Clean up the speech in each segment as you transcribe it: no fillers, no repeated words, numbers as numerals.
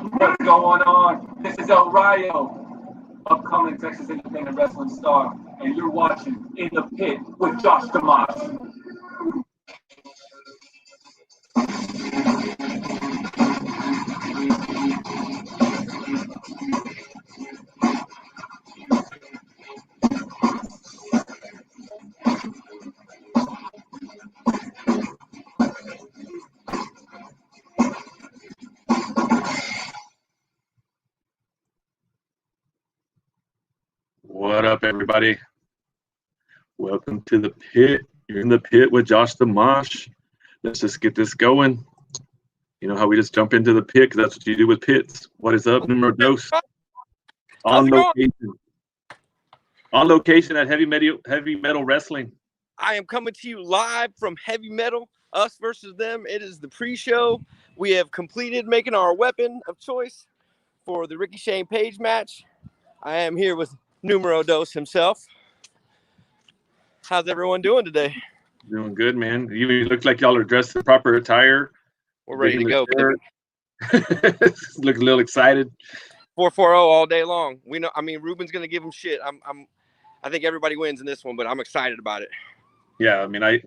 What's going on? This is El Rayo, upcoming Texas independent wrestling star, and you're watching In the Pit with Josh Dimash. What up, everybody? Welcome to the pit. You're in the pit with Josh the Mosh. Let's just get this going. You know how we just jump into the pit because that's what you do with pits. What is up, numero dos? On location. On location at Heavy Metal Wrestling. I am coming to you live from Heavy Metal, us versus them. It is the pre-show. We have completed making our weapon of choice for the Ricky Shane Page match. I am here with Numero Dos himself. How's everyone doing today? Doing good, man. You look like y'all are dressed in proper attire. We're ready to go. Look a little excited. 440 all day long. We know. I mean, Ruben's gonna give him shit. I think everybody wins in this one, but I'm excited about it. Yeah, I mean, I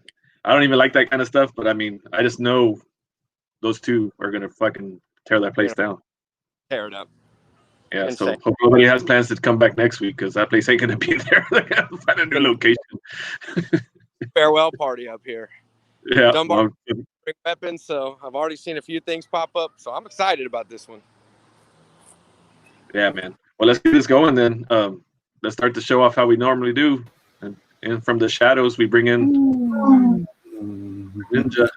don't even like that kind of stuff, but I mean, I just know those two are gonna fucking tear that place down. Tear it up. Yeah, Insane. so hope nobody has plans to come back next week because that place ain't gonna be there. They gotta find a new location. Farewell party up here. Yeah, Dunbar bring weapons, so I've already seen a few things pop up, so I'm excited about this one. Yeah, man. Well, let's get this going then. Let's start the show off how we normally do, and from the shadows we bring in Ninja.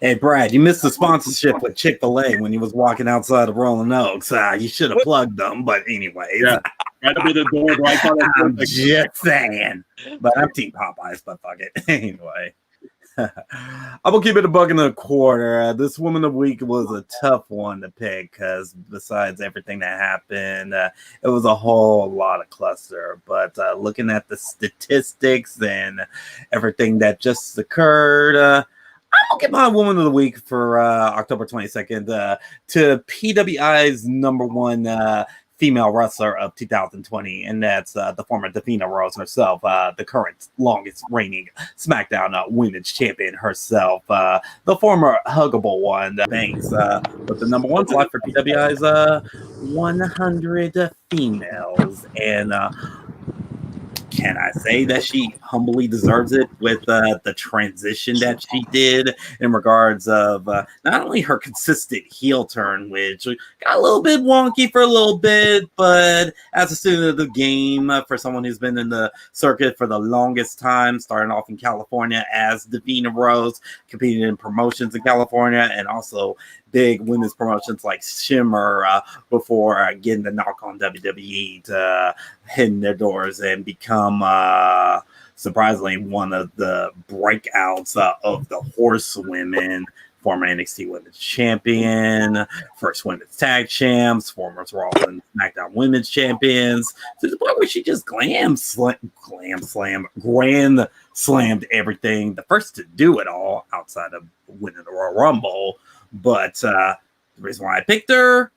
Hey, Brad, you missed the sponsorship with Chick-fil-A when you was walking outside of Rolling Oaks. You should have plugged them, but anyways. Yeah, right up at the door. I'm just saying. But I'm Team Popeyes, but fuck it. Anyway. I'm going to keep it $1.25. This Woman of the Week was a tough one to pick because besides everything that happened, it was a whole lot of cluster. But looking at the statistics and everything that just occurred, I'm going to get my Woman of the Week for October 22nd to PWI's #1 female wrestler of 2020, and that's the former Davina Rose herself, the current longest reigning SmackDown Women's Champion herself, the former huggable one, Banks, with the #1 slot for PWI's 100 females. And can I say that she humbly deserves it with the transition that she did in regards of not only her consistent heel turn, which got a little bit wonky for a little bit, but as a student of the game, for someone who's been in the circuit for the longest time, starting off in California as Davina Rose, competing in promotions in California, and also big women's promotions like Shimmer before getting the knock on WWE to hitting their doors and become surprisingly one of the breakouts of the Horsewomen, former NXT Women's Champion, first Women's Tag Champs, former Raw and SmackDown Women's Champions, to the point where she just grand slammed everything, the first to do it all outside of winning the Royal Rumble. But the reason why I picked her,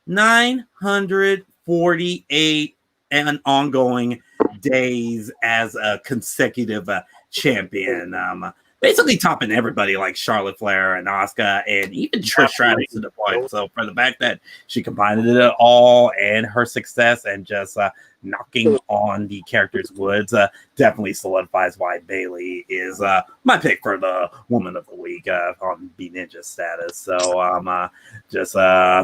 948 and ongoing days as a consecutive champion. Basically topping everybody like Charlotte Flair and Asuka and even Trish Stratus to the point. So for the fact that she combined it all and her success and just knocking on the character's woods definitely solidifies why Bayley is my pick for the Woman of the Week on B Ninja status. So just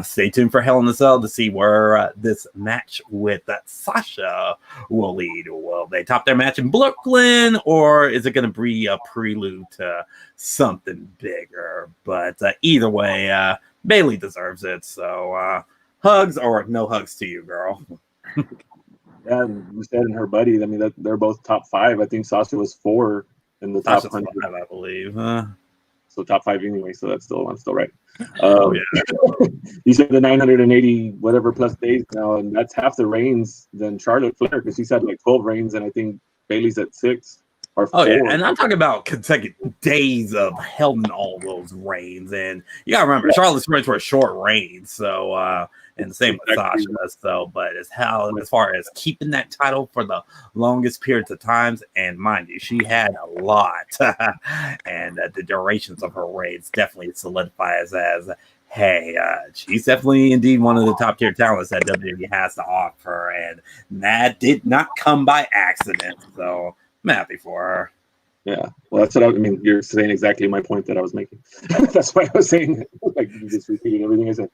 stay tuned for Hell in a Cell to see where this match with Sasha will lead. Will they top their match in Brooklyn, or is it going to be a prelude to something bigger? But either way, Bayley deserves it. So hugs or no hugs to you, girl. Yeah, you said in her buddy. I mean, they're both top 5. I think Sasha was 4 in the top 100, I believe. So top 5 anyway. So I'm still right. You said the 980 whatever plus days now, and that's half the reigns than Charlotte Flair because she's had like 12 reigns, and I think Bayley's at 6. or Oh yeah, 4. and I'm talking about consecutive days of holding all those reigns, and you gotta remember Charlotte's reigns were short reigns, so and the same with Sasha. So, but as far as keeping that title for the longest periods of times, and mind you, she had a lot, and the durations of her reigns definitely solidifies as. Hey, she's definitely indeed one of the top tier talents that WWE has to offer, and that did not come by accident. So I'm happy for her. Yeah, well, that's what I mean. You're saying exactly my point that I was making. That's why I was saying, like, you just repeated everything I said.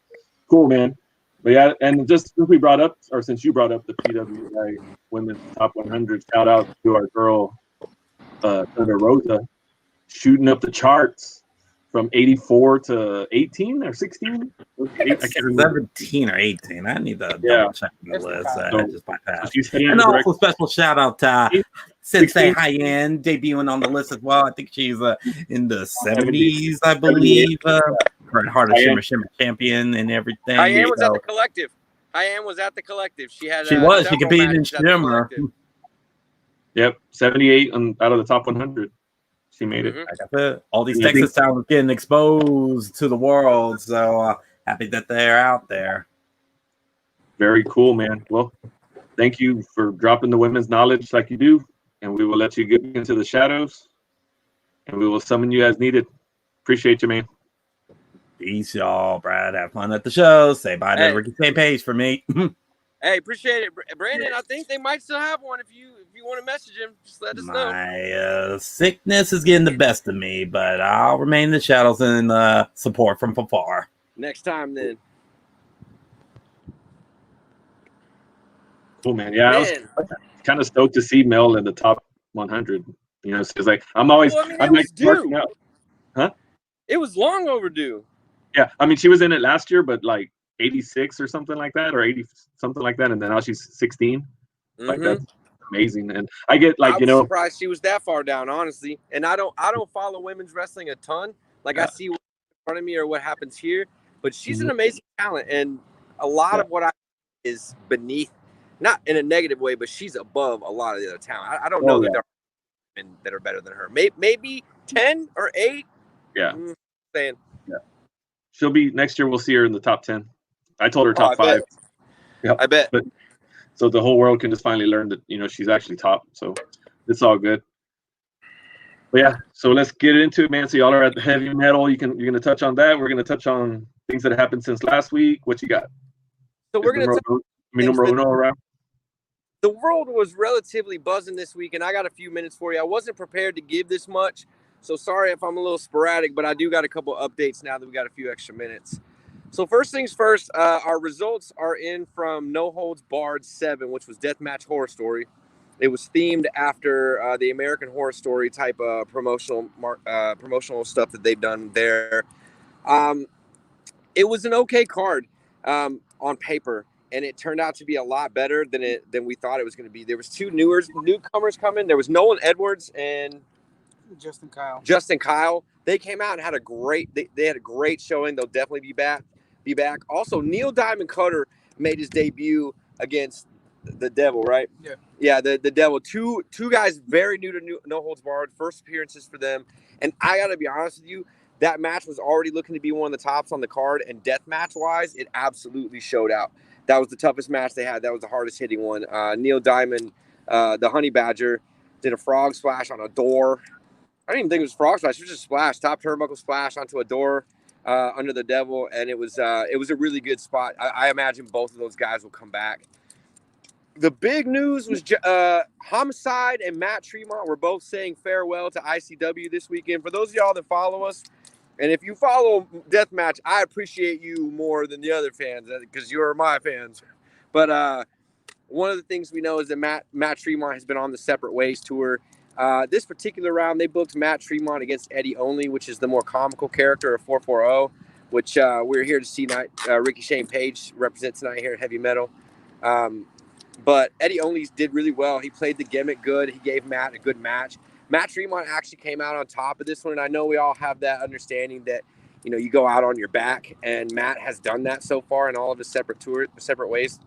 Cool, man. But yeah, and just since we brought up, or since you brought up the PWI Women's Top 100, shout out to our girl, Thunder Rosa, shooting up the charts from 84 to 18 or 16. I can't remember. 17 or 18. I need to double check the list. Just bypass. So she's heading and in the also special shout out to Sensei 16. Hyen debuting on the list as well. I think she's in the 70s, I believe. For Heart of Shimmer champion and everything. Hyen was at the collective. Hyen was at the collective. She had. She competed in Shimmer. Yep, 78 out of the top 100. She made it. All these Texas talents getting exposed to the world. So happy that they're out there. Very cool, man. Well, thank you for dropping the women's knowledge like you do. And we will let you get into the shadows. And we will summon you as needed. Appreciate you, man. Peace, y'all. Brad, have fun at the show. Say bye to Ricky Same Page for me. Hey, appreciate it, Brandon. I think they might still have one. If you want to message him, just let us know. My sickness is getting the best of me, but I'll remain in the shadows and support from afar. Next time, then. Cool, man. Yeah, I was kind of stoked to see Mel in the top 100. You know, it's like I'm always I'm like marking out. Huh? It was long overdue. Yeah, I mean, she was in it last year, but like 86 or something like that, or 80 something like that, and then now she's 16. Like that's amazing. And I get like, I'm surprised she was that far down, honestly. And I don't follow women's wrestling a ton. Like I see what's in front of me or what happens here, but she's an amazing talent, and a lot of what I is beneath, not in a negative way, but she's above a lot of the other talent. I don't know that there are women that are better than her. Maybe 10 or 8. Yeah. Saying. Yeah. She'll be next year. We'll see her in the top 10. I told her top 5. Yeah, I bet. But so the whole world can just finally learn that, you know, she's actually top. So it's all good. But yeah, so let's get into it, man. So y'all are at the heavy metal. You're gonna touch on that. We're gonna touch on things that happened since last week. What you got? So we're gonna number uno around. The world was relatively buzzing this week, and I got a few minutes for you. I wasn't prepared to give this much, so sorry if I'm a little sporadic, but I do got a couple updates now that we got a few extra minutes. So first things first, our results are in from No Holds Barred 7, which was Deathmatch Horror Story. It was themed after the American Horror Story type of promotional stuff that they've done there. It was an okay card on paper, and it turned out to be a lot better than we thought it was going to be. There was 2 newcomers coming. There was Nolan Edwards and Justin Kyle. They came out and had a great showing. They'll definitely be back. Also, Neil Diamond Cutter made his debut against the Devil, right? Yeah, the Devil. Two guys very new to No Holds Barred, first appearances for them. And I got to be honest with you, that match was already looking to be one of the tops on the card, and deathmatch-wise, it absolutely showed out. That was the toughest match they had. That was the hardest hitting one. Neil Diamond, the Honey Badger, did a frog splash on a door. I didn't even think it was frog splash. It was just a splash, top turnbuckle splash onto a door under the Devil, and it was a really good spot. I imagine both of those guys will come back. The big news was Homicide and Matt Tremont were both saying farewell to ICW this weekend. For those of y'all that follow us, and if you follow Deathmatch, I appreciate you more than the other fans because you're my fans. But one of the things we know is that Matt Tremont has been on the Separate Ways tour. This particular round, they booked Matt Tremont against Eddie Only, which is the more comical character of 440, which we're here to see tonight. Ricky Shane Page represents tonight here at Heavy Metal. But Eddie Only did really well. He played the gimmick good. He gave Matt a good match. Matt Tremont actually came out on top of this one, and I know we all have that understanding that, you know, you go out on your back, and Matt has done that so far in all of his Separate Ways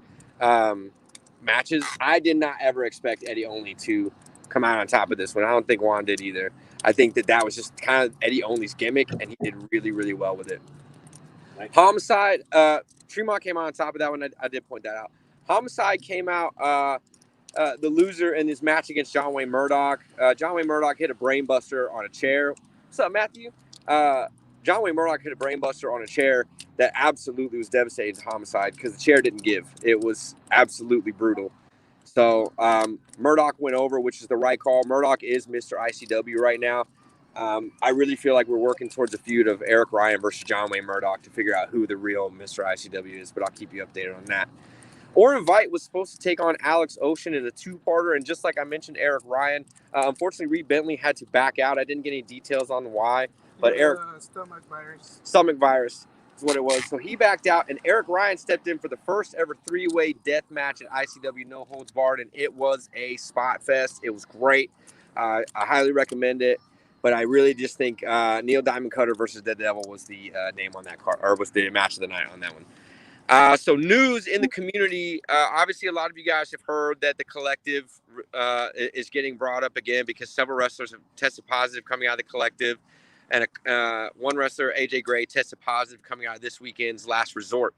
matches. I did not ever expect Eddie Only to come out on top of this one. I don't think Juan did either. I think that was just kind of Eddie Only's gimmick, and he did really, really well with it. Nice. Homicide, Tremont came out on top of that one. I did point that out. Homicide came out the loser in his match against John Wayne Murdoch. John Wayne Murdoch hit a brainbuster on a chair. What's up, Matthew? John Wayne Murdoch hit a brainbuster on a chair that absolutely was devastating to Homicide because the chair didn't give. It was absolutely brutal. So Murdoch went over, which is the right call. Murdoch is Mr. ICW right now. I really feel like we're working towards a feud of Eric Ryan versus John Wayne Murdoch to figure out who the real Mr. ICW is, but I'll keep you updated on that. Or Invite was supposed to take on Alex Ocean in a two-parter, and just like I mentioned, Eric Ryan, unfortunately, Reed Bentley had to back out. I didn't get any details on why, but Eric stomach virus is what it was. So he backed out, and Eric Ryan stepped in for the first ever three-way death match at ICW No Holds Barred, and it was a spot fest. It was great. I highly recommend it. But I really just think Neil Diamond Cutter versus The Devil was the name on that card, or was the match of the night on that one. So news in the community. Obviously, a lot of you guys have heard that the collective is getting brought up again because several wrestlers have tested positive coming out of the collective. And one wrestler, AJ Gray, tested positive coming out of this weekend's Last Resort.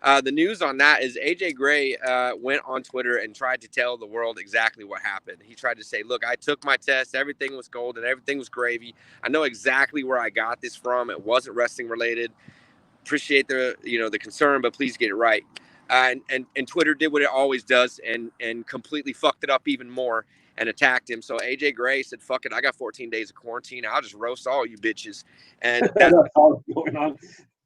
The news on that is AJ Gray went on Twitter and tried to tell the world exactly what happened. He tried to say, look, I took my test. Everything was gold and everything was gravy. I know exactly where I got this from. It wasn't wrestling related. Appreciate the concern, but please get it right. And Twitter did what it always does and completely fucked it up even more and attacked him. So AJ Gray said, fuck it, I got 14 days of quarantine. I'll just roast all you bitches. And that's all going on.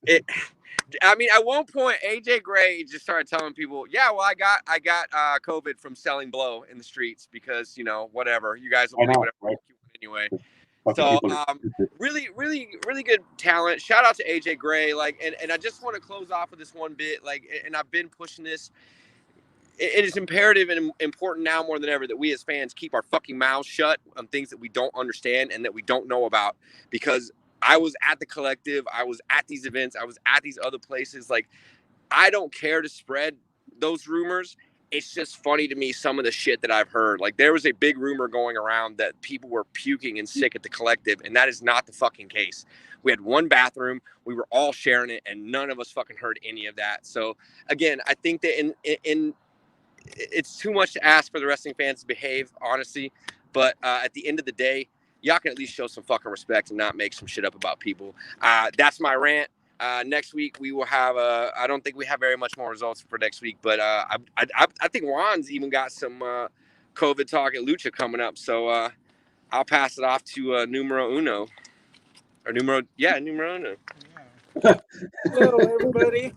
At one point, AJ Gray just started telling people, yeah, well, I got COVID from selling blow in the streets because, whatever. You guys will believe whatever you want anyway. So really, really, really good talent. Shout out to AJ Gray. And I just want to close off with this one bit. And I've been pushing this. It is imperative and important now more than ever that we as fans keep our fucking mouths shut on things that we don't understand and that we don't know about. Because I was at the collective. I was at these events. I was at these other places. I don't care to spread those rumors. It's just funny to me, some of the shit that I've heard. There was a big rumor going around that people were puking and sick at the collective, and that is not the fucking case. We had one bathroom. We were all sharing it, and none of us fucking heard any of that. So, again, I think that in it's too much to ask for the wrestling fans to behave, honestly. But at the end of the day, y'all can at least show some fucking respect and not make some shit up about people. That's my rant. Next week we will have I don't think we have very much more results for next week, but I think Juan's even got some COVID talk at Lucha coming up. So I'll pass it off to numero uno. Or numero uno. Yeah. Hello, everybody.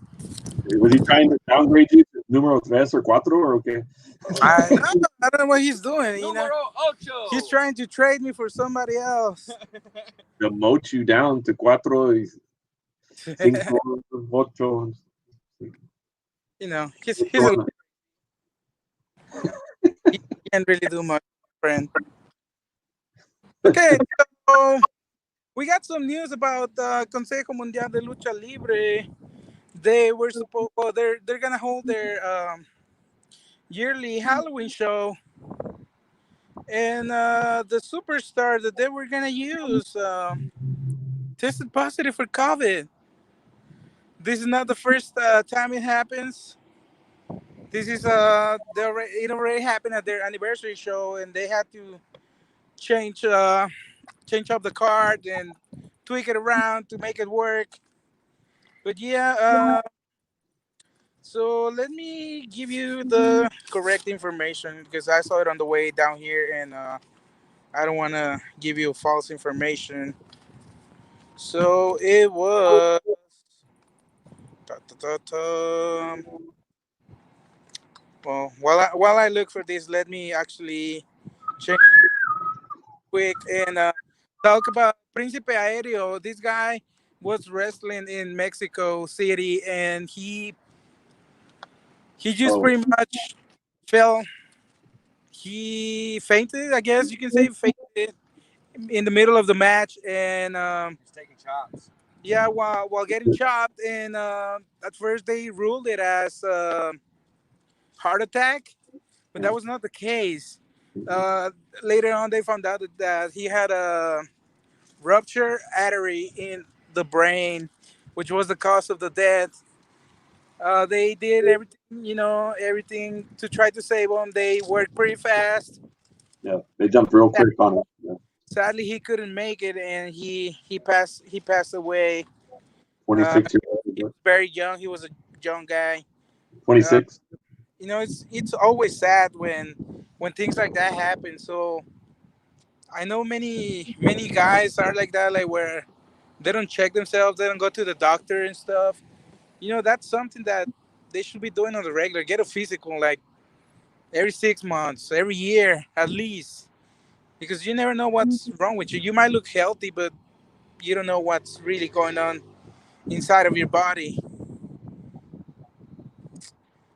Was he trying to downgrade you to numero tres or cuatro or okay? I don't know what he's doing. Numero ocho. He's trying to trade me for somebody else. Demote you down to cuatro. Cinco, ocho. He's he can't really do much, friend. Okay, so we got some news about Consejo Mundial de Lucha Libre. They were supposed. Well, they're gonna hold their yearly Halloween show, and the superstar that they were gonna use tested positive for COVID. This is not the first time it happens. This is it already happened at their anniversary show, and they had to change up the card and tweak it around to make it work. But yeah, so let me give you the correct information because I saw it on the way down here, and I don't want to give you false information. So it was. Well, while I look for this, let me actually check quick and talk about Príncipe Aéreo. This guy was wrestling in Mexico City, and he just pretty much fell. He fainted, I guess you can say, fainted in the middle of the match, and He's taking chops. yeah, while getting chopped, and at first they ruled it as heart attack, but that was not the case. Later on, they found out that he had a rupture artery in the brain, which was the cause of the death. They did everything, everything to try to save him. They worked pretty fast. Yeah, they jumped real quick on it. Yeah. Sadly, he couldn't make it, and he passed away. 26 years He old. was very young. He was a young guy. Uh, 26. it's always sad when things like that happen. So I know many guys are like that, like where they don't check themselves, they don't go to the doctor and stuff. That's something that they should be doing on the regular. Get a physical, like every 6 months, every year at least, because you never know what's wrong with you. You might look healthy, but you don't know what's really going on inside of your body.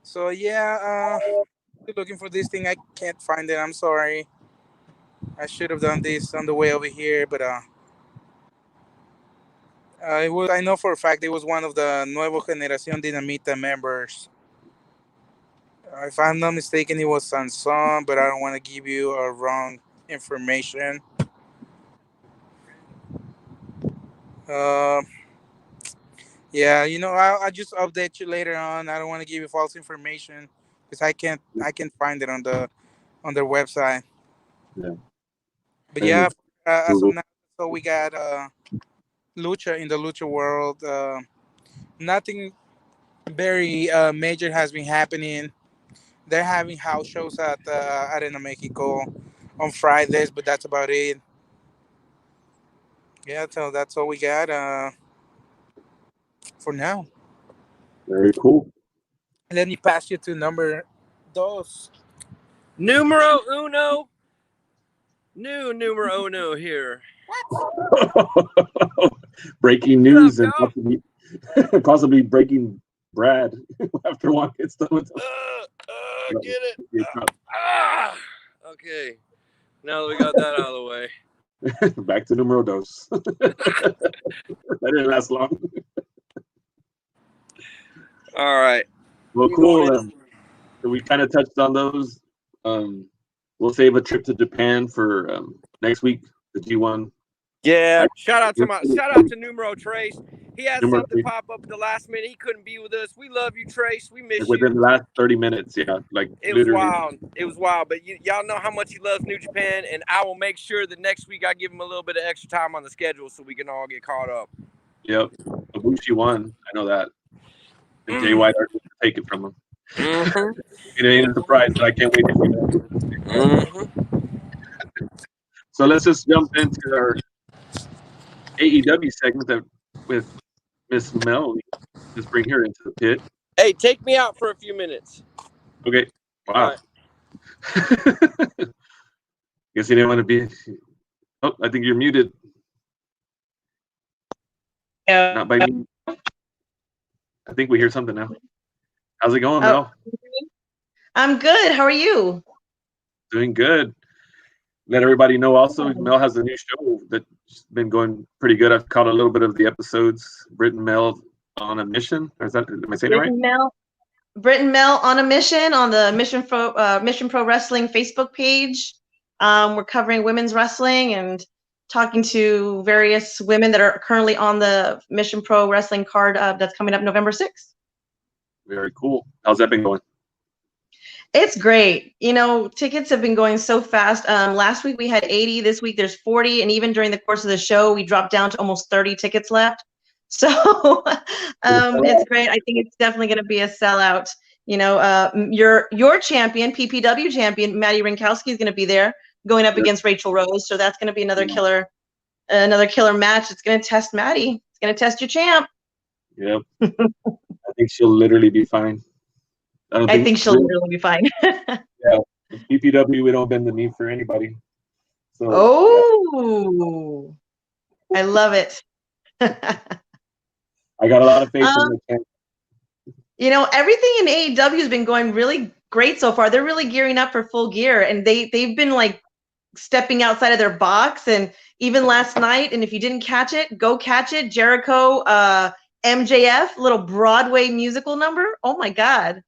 So yeah, still looking for this thing. I can't find it. I'm sorry. I should have done this on the way over here, but it was. I know for a fact it was one of the Nuevo Generación Dinamita members. If I'm not mistaken, it was Sanson, but I don't want to give you a wrong information. Uh, yeah, I'll just update you later on. I don't want to give you false information because I can't find it on their website. Yeah. But Maybe yeah, as of Google. now, so we got lucha in the lucha world. Nothing very major has been happening. They're having house shows at Arena Mexico on Fridays, but that's about it. Yeah, so that's all we got for now. Very cool. Let me pass you to number dos. Numero uno. New numero uno here. Breaking What news up, and y'all? possibly breaking Brad after one gets done with Get it? Okay. Now that we got that out of the way. Back to numero dos. That didn't last long. All right. Well, You cool. going So we kind of touched on those. We'll save a trip to Japan for next week, the G1. Yeah. Shout out to Numero Trace. He had Numero something three. pop up at the last minute. He couldn't be with us. We love you, Trace. We miss Within you. the last 30 minutes, yeah, like It was literally. wild. It was wild. But y'all know how much he loves New Japan, and I will make sure that next week I give him a little bit of extra time on the schedule so we can all get caught up. Yep. Ibushi won. I know that. And Jay White are going to take it from him. Mm-hmm. It ain't a surprise, but I can't wait to see that. Mm-hmm. So let's just jump into our AEW segment with Miss Mel. Let's bring her into the pit. Hey, take me out for a few minutes. Okay. Wow. Right. Guess you didn't want to be. Oh, I think you're muted. Yeah. Not by me. I think we hear something now. How's it going, Mel? I'm good. How are you? Doing good. Let everybody know also, Mel has a new show that's been going pretty good. I've caught a little bit of the episodes. Britt and Mel on a mission. Or am I saying it right? Britt and Mel on a mission on the Mission Pro Wrestling Facebook page. We're covering women's wrestling and talking to various women that are currently on the Mission Pro Wrestling card that's coming up November 6th. Very cool. How's that been going? It's great. Tickets have been going so fast. Last week we had 80. This week there's 40. And even during the course of the show, we dropped down to almost 30 tickets left. So it's great. I think it's definitely going to be a sellout. Your champion, PPW champion, Maddie Rinkowski is going to be there going up against Rachel Rose. So that's going to be another killer match. It's going to test Maddie. It's going to test your champ. Yep. I think she'll literally be fine. I think she'll literally be fine. Yeah. PPW, we don't bend the knee for anybody. So, I love it. I got a lot of faith in the camp. Everything in AEW has been going really great so far. They're really gearing up for Full Gear, and they've been like stepping outside of their box. And even last night, and if you didn't catch it, go catch it. Jericho, MJF, little Broadway musical number. Oh my God.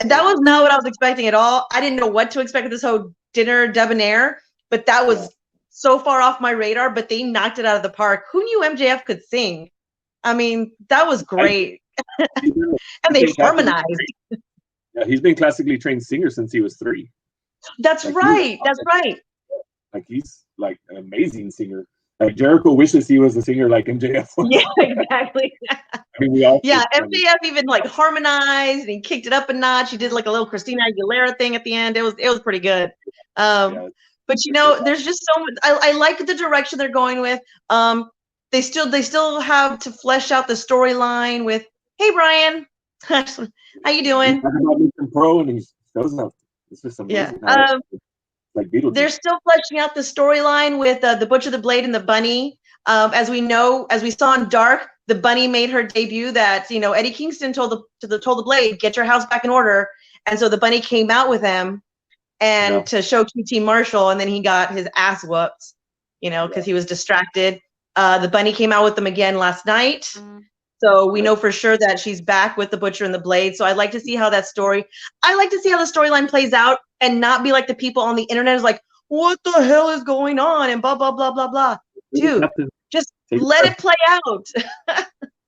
Yeah. That was not what I was expecting at all. I didn't know what to expect with this whole dinner debonair, but that was so far off my radar, but they knocked it out of the park. Who knew MJF could sing? I mean, that was great. And they harmonized. Yeah, he's been classically trained singer since he was 3. That's right. That's right. Like he's like an amazing singer. Like Jericho wishes he was a singer like MJF was. Yeah, exactly. I mean, we all MJF even like harmonized and he kicked it up a notch. He did like a little Christina Aguilera thing at the end. It was pretty good. But you know, there's just so much. I like the direction they're going with. They still have to flesh out the storyline with, hey Brian, how you doing? Pro and he shows up. It's just amazing. Yeah. Like Beetlejuice. They're still fleshing out the storyline with the Butcher, the Blade, and the Bunny. As we saw in Dark, the Bunny made her debut. That Eddie Kingston told the Blade, get your house back in order, and so the Bunny came out with him and to show QT Marshall, and then he got his ass whooped, because he was distracted. The Bunny came out with them again last night. So we know for sure that she's back with the Butcher and the Blade. So I like to see how the storyline plays out and not be like the people on the internet is like, what the hell is going on? And blah, blah, blah, blah, blah. Dude, just let it play out.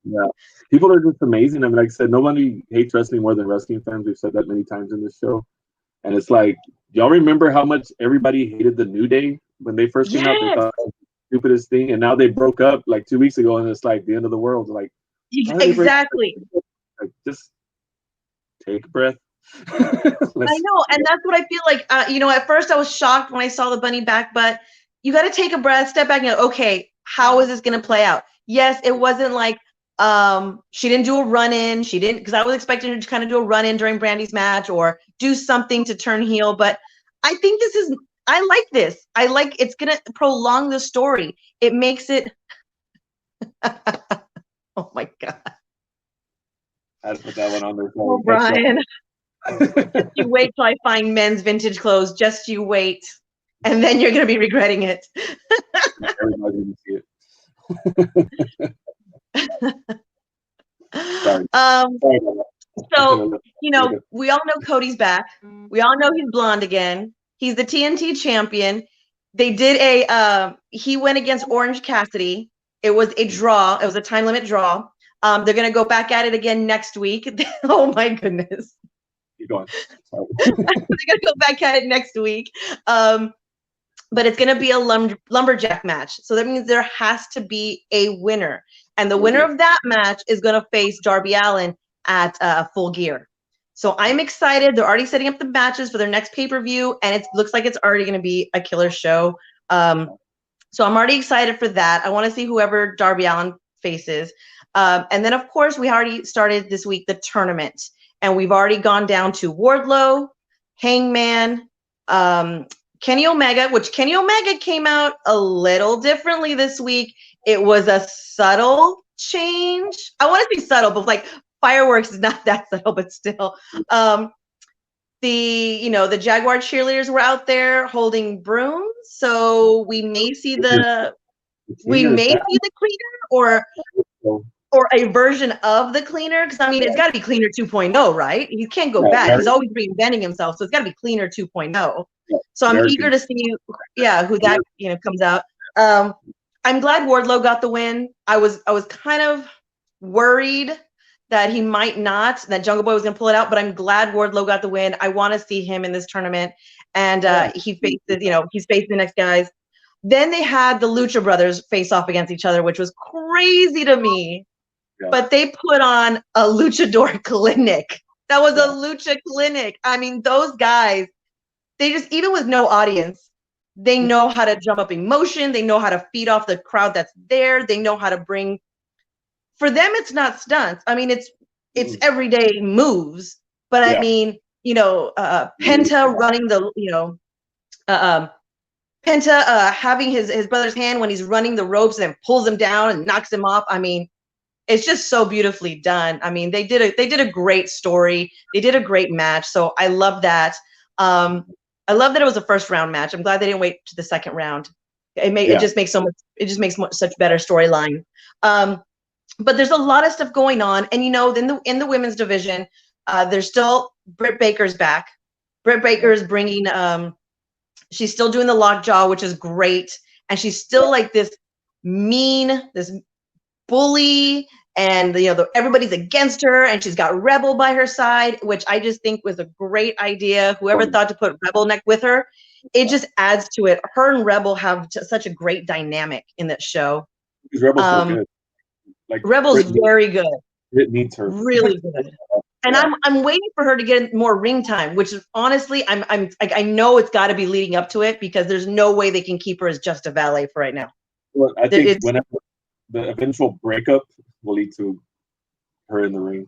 Yeah. People are just amazing. I mean, like I said, nobody hates wrestling more than wrestling fans. We've said that many times in this show. And it's like, y'all remember how much everybody hated the New Day when they first came out? They thought it was the stupidest thing. And now they broke up like 2 weeks ago and it's like the end of the world. Like, exactly. Like, just take a breath. I know, and that's what I feel like. At first I was shocked when I saw the Bunny back, but you got to take a breath, step back, and go, okay, how is this going to play out? Yes, it wasn't like she didn't do a run-in. She didn't, because I was expecting her to kind of do a run-in during Brandy's match or do something to turn heel. But I think I like this. I like it's going to prolong the story. It makes it. Oh my God. I had to put that one on there. Oh, Brian. Just you wait till I find men's vintage clothes. Just you wait. And then you're going to be regretting it. Everybody's going to see it. Sorry. So, we all know Cody's back. We all know he's blonde again. He's the TNT champion. They did he went against Orange Cassidy. It was a draw. It was a time limit draw. They're going to go back at it again next week. Oh, my goodness. Keep going. They're going to go back at it next week. But it's going to be a lumberjack match. So that means there has to be a winner. And the winner of that match is going to face Darby Allin at Full Gear. So I'm excited. They're already setting up the matches for their next pay-per-view. And it looks like it's already going to be a killer show. So I'm already excited for that. I want to see whoever Darby Allin faces. And then, of course, we already started this week the tournament. And we've already gone down to Wardlow, Hangman, Kenny Omega, which Kenny Omega came out a little differently this week. It was a subtle change. I want to say subtle, but like fireworks is not that subtle, but still. The Jaguar cheerleaders were out there holding brooms, so we may see the cleaner or a version of the cleaner, because I mean it's got to be cleaner 2.0, right? He can't go back. He's always reinventing himself, so it's got to be cleaner 2.0. So I'm eager to see who that comes out. I'm glad Wardlow got the win. I was kind of worried that he might not, that Jungle Boy was going to pull it out, but I'm glad Wardlow got the win. I want to see him in this tournament, and he's facing the next guys. Then they had the Lucha Brothers face off against each other, which was crazy to me. Yeah. But they put on a luchador clinic. That was a lucha clinic. I mean, those guys, they just, even with no audience, they know how to jump up emotion. They know how to feed off the crowd that's there. They know how to bring. For them, it's not stunts. I mean, it's everyday moves. But I mean, Penta running Penta having his brother's hand when he's running the ropes and then pulls him down and knocks him off. I mean, it's just so beautifully done. I mean, they did a great story. They did a great match. So I love that. I love that it was a first round match. I'm glad they didn't wait to the second round. It just makes such better storyline. But there's a lot of stuff going on, and in the women's division, there's still Britt Baker's back. Britt Baker is bringing She's still doing the lockjaw, which is great. And she's still like this mean, this bully, and everybody's against her, and she's got Rebel by her side, which I just think was a great idea. Whoever thought to put Rebel neck with her, it just adds to it. Her and Rebel have such a great dynamic in that show. Because Rebel's so good. Like Rebel's very good. It needs her. Really good. And I'm waiting for her to get more ring time, which is honestly, I know it's got to be leading up to it, because there's no way they can keep her as just a valet for right now. Well, I think whenever the eventual breakup will lead to her in the ring.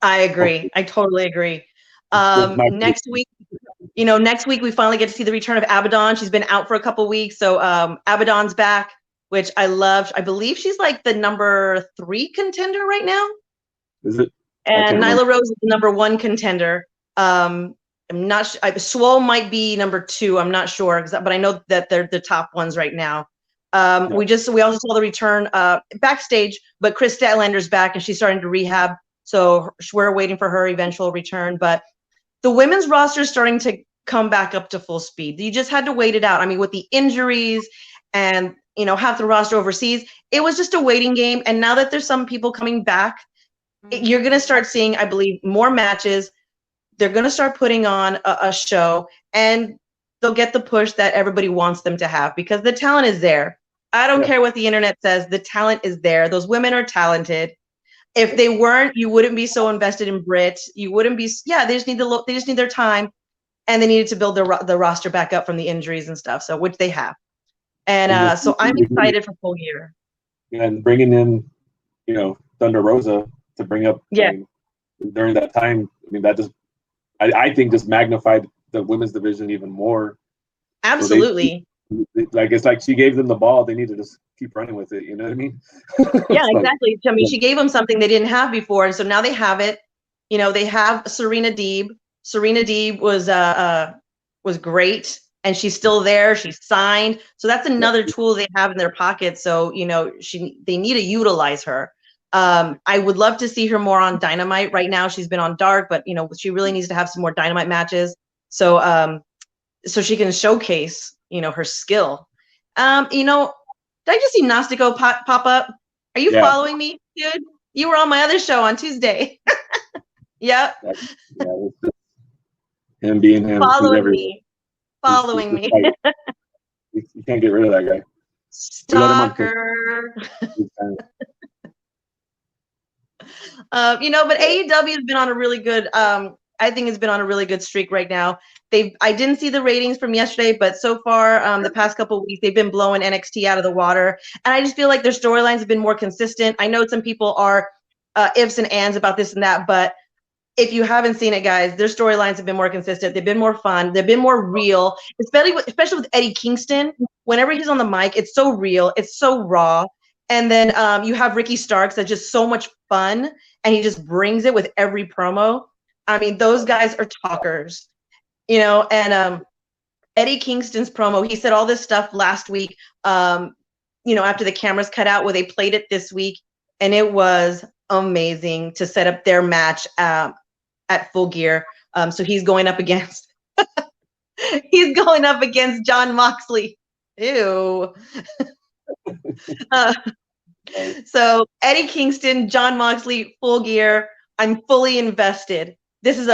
I agree. I totally agree. Next week we finally get to see the return of Abaddon. She's been out for a couple weeks, so Abaddon's back, which I love. I believe she's like the number 3 contender right now. Is it? And Nyla Rose is the number 1 contender. I'm not sure. Swole might be number 2. I'm not sure, but I know that they're the top ones right now. We also saw the return backstage, but Chris Statlander's back, and she's starting to rehab. So we're waiting for her eventual return. But the women's roster is starting to come back up to full speed. You just had to wait it out. I mean, with the injuries and half the roster overseas, it was just a waiting game. And now that there's some people coming back, you're going to start seeing, I believe, more matches. They're going to start putting on a show, and they'll get the push that everybody wants them to have, because the talent is there. I don't care what the internet says. The talent is there. Those women are talented. If they weren't, you wouldn't be so invested in Brit. You wouldn't be. Yeah, they just need their time, and they needed to build the roster back up from the injuries and stuff. So which they have, and so I'm excited for Full Gear. And bringing in, Thunder Rosa to bring up during that time. I mean, that just I think just magnified the women's division even more. Absolutely. So it's like she gave them the ball. They need to just keep running with it. You know what I mean? Yeah, exactly. I mean, she gave them something they didn't have before, and so now they have it. They have Serena Deeb. Serena Deeb was great, and she's still there. She's signed, so that's another tool they have in their pocket. So they need to utilize her. I would love to see her more on Dynamite. Right now, she's been on Dark, but she really needs to have some more Dynamite matches. So so she can showcase her skill. Did I just see Gnostico pop up? Are you following me, dude? You were on my other show on Tuesday. Yep. Him being him. Following me. You can't get rid of that guy. Stalker. But AEW has been on a really good. I think it's been on a really good streak right now. I didn't see the ratings from yesterday, but so far, the past couple of weeks, they've been blowing NXT out of the water. And I just feel like their storylines have been more consistent. I know some people are ifs and ands about this and that, but if you haven't seen it, guys, their storylines have been more consistent. They've been more fun. They've been more real, especially with Eddie Kingston. Whenever he's on the mic, it's so real. It's so raw. And then you have Ricky Starks that's just so much fun, and he just brings it with every promo. I mean, those guys are talkers. And Eddie Kingston's promo, he said all this stuff last week, after the cameras cut out, where they played it this week, and it was amazing to set up their match at Full Gear. So he's going up against Jon Moxley. Ew. So Eddie Kingston, Jon Moxley, Full Gear. I'm fully invested. This is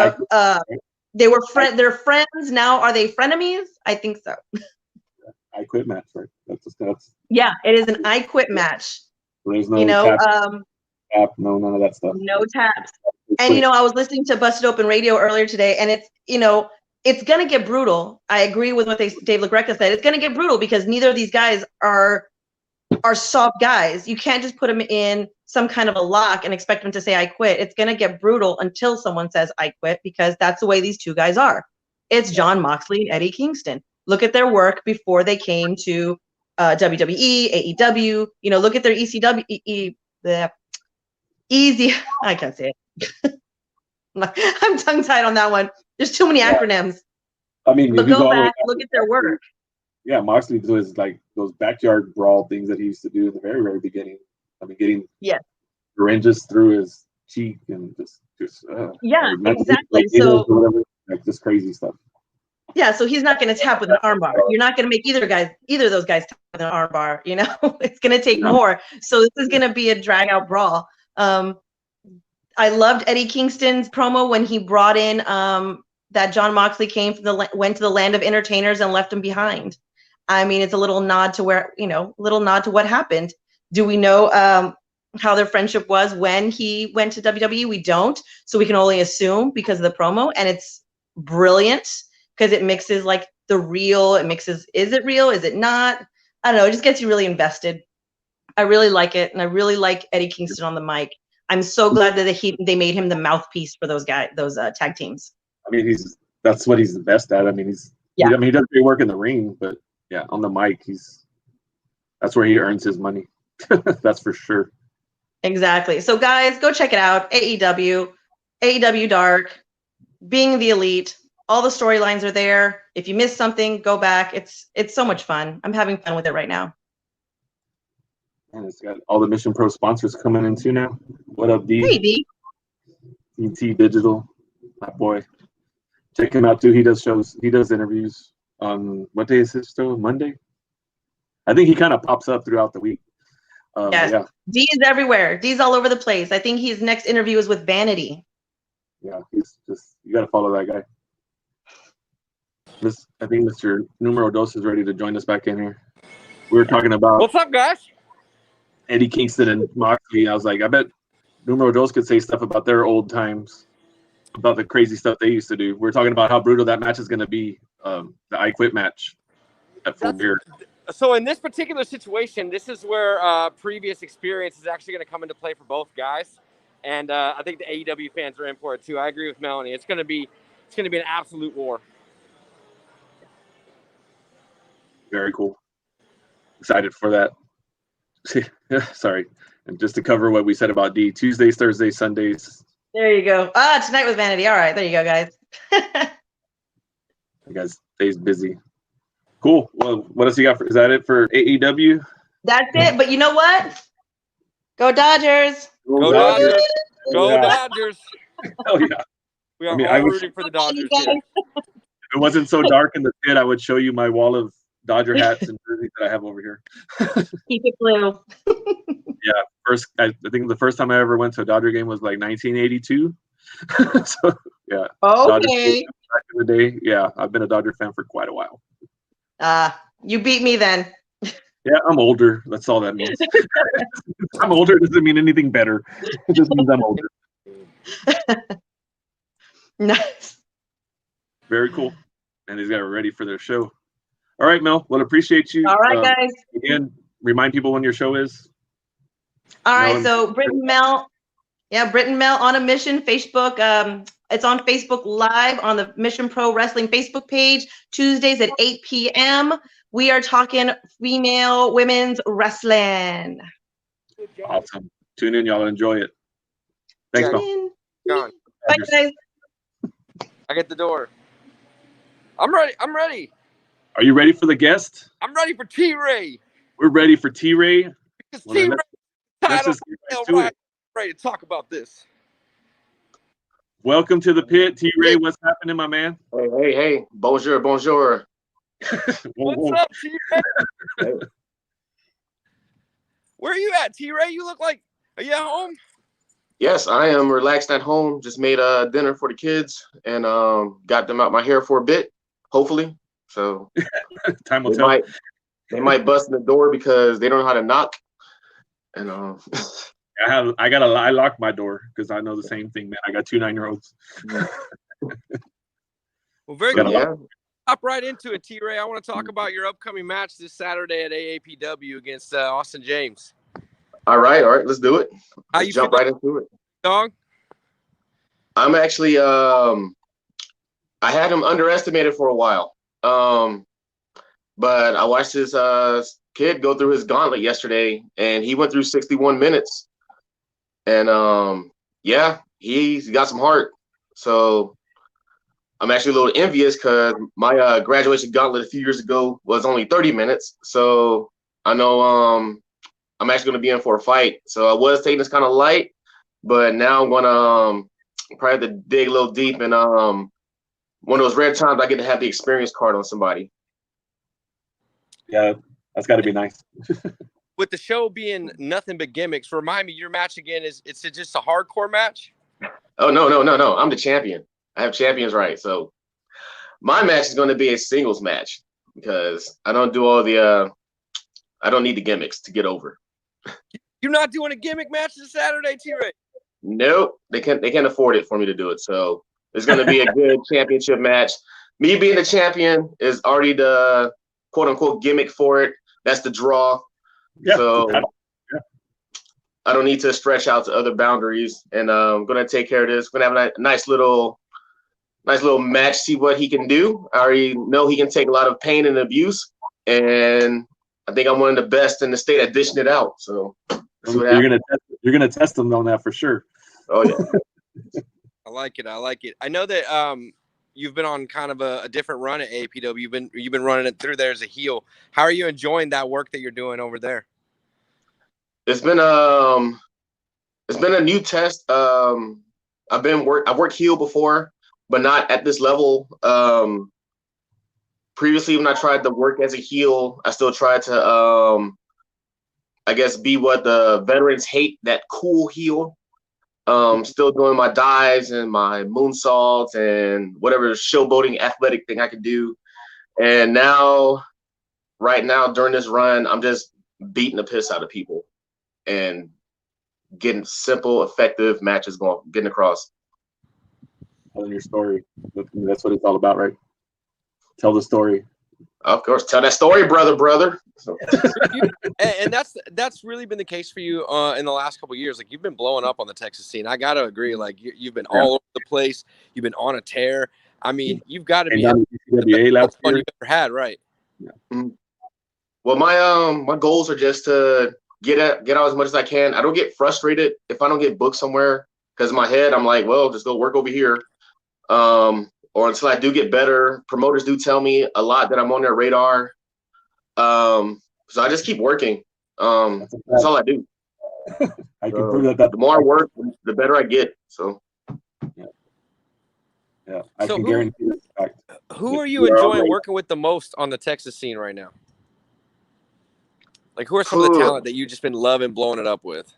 they're friends now. Are they frenemies? I think so. I quit match, right? That's yeah, it is an I quit match. There's no tap, no none of that stuff. No taps. And I was listening to Busted Open Radio earlier today, and it's gonna get brutal. I agree with what Dave LaGreca said. It's gonna get brutal because neither of these guys are soft guys. You can't just put them in some kind of a lock and expect them to say I quit. It's going to get brutal until someone says I quit, because that's the way these two guys are. It's Jon Moxley and Eddie Kingston. Look at their work before they came to WWE, AEW. Look at their ECW. Easy. I can't say it. I'm tongue tied on that one. There's too many acronyms. I mean, but go back, look at their work. Yeah, Moxley does like those backyard brawl things that he used to do in the very, very beginning. I mean, getting syringes through his cheek and just exactly. like, so whatever, like just crazy stuff. Yeah, so he's not going to tap with an armbar. You're not going to make either of those guys tap with an armbar. You know, it's going to take more. So this is going to be a drag out brawl. I loved Eddie Kingston's promo when he brought in that John Moxley went to the land of entertainers and left him behind. I mean, it's a little nod to what happened. Do we know how their friendship was when he went to WWE? We don't, so we can only assume because of the promo, and it's brilliant because it mixes like the real. It mixes, is it real? Is it not? I don't know. It just gets you really invested. I really like it, and I really like Eddie Kingston on the mic. I'm so glad that they made him the mouthpiece for those tag teams. I mean, that's what he's the best at. I mean, he does great work in the ring, but yeah, on the mic, that's where he earns his money. That's for sure. Exactly. So guys, go check it out. AEW Dark, Being the Elite. All the storylines are there. If you missed something, go back. It's so much fun. I'm having fun with it right now. And it's got all the Mission Pro sponsors coming in too now. What up, D? Hey, D. DT Digital, my boy. Check him out too. He does shows. He does interviews on what day is his show? Monday. I think he kind of pops up throughout the week. Yes. Yeah. D is everywhere. D's all over the place. I think his next interview is with Vanity. Yeah, he's just, you got to follow that guy. I think Mr. Numero Dos is ready to join us back in here. We were talking about What's up, guys? Eddie Kingston and Moxley. I was like, I bet Numero Dos could say stuff about their old times, about the crazy stuff they used to do. We're talking about how brutal that match is going to be, the I Quit match at Full Gear. So in this particular situation, this is where previous experience is actually going to come into play for both guys, and I think the AEW fans are in for it too. I agree with Melanie. It's going to be an absolute war. Very cool. Excited for that. Sorry. And just to cover what we said about D, Tuesdays, Thursdays, Sundays. There you go. Tonight with Vanity. All right, there you go, guys. You guys stays busy. Cool. Well, what else you got? Is that it for AEW? That's it. But you know what? Go Dodgers. Go Dodgers. Go Dodgers. Oh, yeah. We are all rooting for the Dodgers here. If it wasn't so dark in the pit, I would show you my wall of Dodger hats and jerseys that I have over here. Keep it blue. Yeah. I think the first time I ever went to a Dodger game was like 1982. So, yeah. Okay. Back in the day. Yeah, I've been a Dodger fan for quite a while. You beat me then. Yeah, I'm older. That's all that means. I'm older doesn't mean anything better. It just means I'm older. Nice. Very cool. And these guys are ready for their show. All right, Mel. Well, appreciate you. All right, guys. Again, remind people when your show is. All right, so Britton Mel on a Mission Facebook. It's on Facebook Live on the Mission Pro Wrestling Facebook page, Tuesdays at 8 p.m. We are talking women's wrestling. Awesome. Tune in, y'all. Enjoy it. Thanks, Mel. Gone. Bye, guys. I get the door. I'm ready. Are you ready for the guest? I'm ready for T-Ray. We're ready for T-Ray. Well, T-Ray. Let's just get right to it. Ready to talk about this. Welcome to the pit, T-Ray. What's happening, my man? Hey. Bonjour. What's up, T-Ray? Where are you at, T-Ray? You look like, are you at home? Yes, I am relaxed at home. Just made dinner for the kids and got them out my hair for a bit, hopefully. So time will tell. They might bust in the door because they don't know how to knock. And I lock my door because I know the same thing, man. I got 2 9-year-olds. Well, very good. Yeah. Hop right into it, T-Ray. I want to talk about your upcoming match this Saturday at AAPW against Austin James. All right, let's do it. Let's jump right into it. Dog? I'm actually I had him underestimated for a while. But I watched this kid go through his gauntlet yesterday, and he went through 61 minutes. And he's got some heart. So I'm actually a little envious because my graduation gauntlet a few years ago was only 30 minutes. So I know I'm actually going to be in for a fight. So I was taking this kind of light, but now I'm going to probably have to dig a little deep and one of those rare times I get to have the experience card on somebody. Yeah, that's got to be nice. With the show being nothing but gimmicks, remind me, your match again it's just a hardcore match? Oh, no. I'm the champion. I have champions right. So my match is going to be a singles match because I don't do all the I don't need the gimmicks to get over. You're not doing a gimmick match this Saturday, T-Ray? Nope, they can't afford it for me to do it. So it's going to be a good championship match. Me being the champion is already the quote unquote gimmick for it. That's the draw. Yeah. So I don't need to stretch out to other boundaries, and I'm going to take care of this. We're going to have a nice little match, see what he can do. I already know he can take a lot of pain and abuse, and I think I'm one of the best in the state at dishing it out. So you're gonna test them on that for sure. Oh yeah. I like it. I know that you've been on kind of a different run at APW. You've been running it through there as a heel. How are you enjoying that work that you're doing over there? It's been a new test. I've worked heel before, but not at this level. Previously, when I tried to work as a heel, I still tried to I guess be what the veterans hate, that cool heel. Still doing my dives and my moonsaults and whatever showboating athletic thing I could do. And right now during this run, I'm just beating the piss out of people and getting simple, effective matches getting across. Telling your story. That's what it's all about, right? Tell the story. Of course, tell that story, brother. So. And that's really been the case for you in the last couple of years. Like, you've been blowing up on the Texas scene. I got to agree. Like, you've been all over the place. You've been on a tear. I mean, you've got to be the best fun you've ever had, right? Yeah. Mm-hmm. Well, my goals are just to get out as much as I can. I don't get frustrated if I don't get booked somewhere, because in my head I'm like, well, just go work over here. Or until I do get better. Promoters do tell me a lot that I'm on their radar. So I just keep working. That's all I do. I can prove that. The more I work, the better I get. So yeah, I can guarantee that. Who are you enjoying working with the most on the Texas scene right now? Like, who are some of the talent that you've just been loving blowing it up with?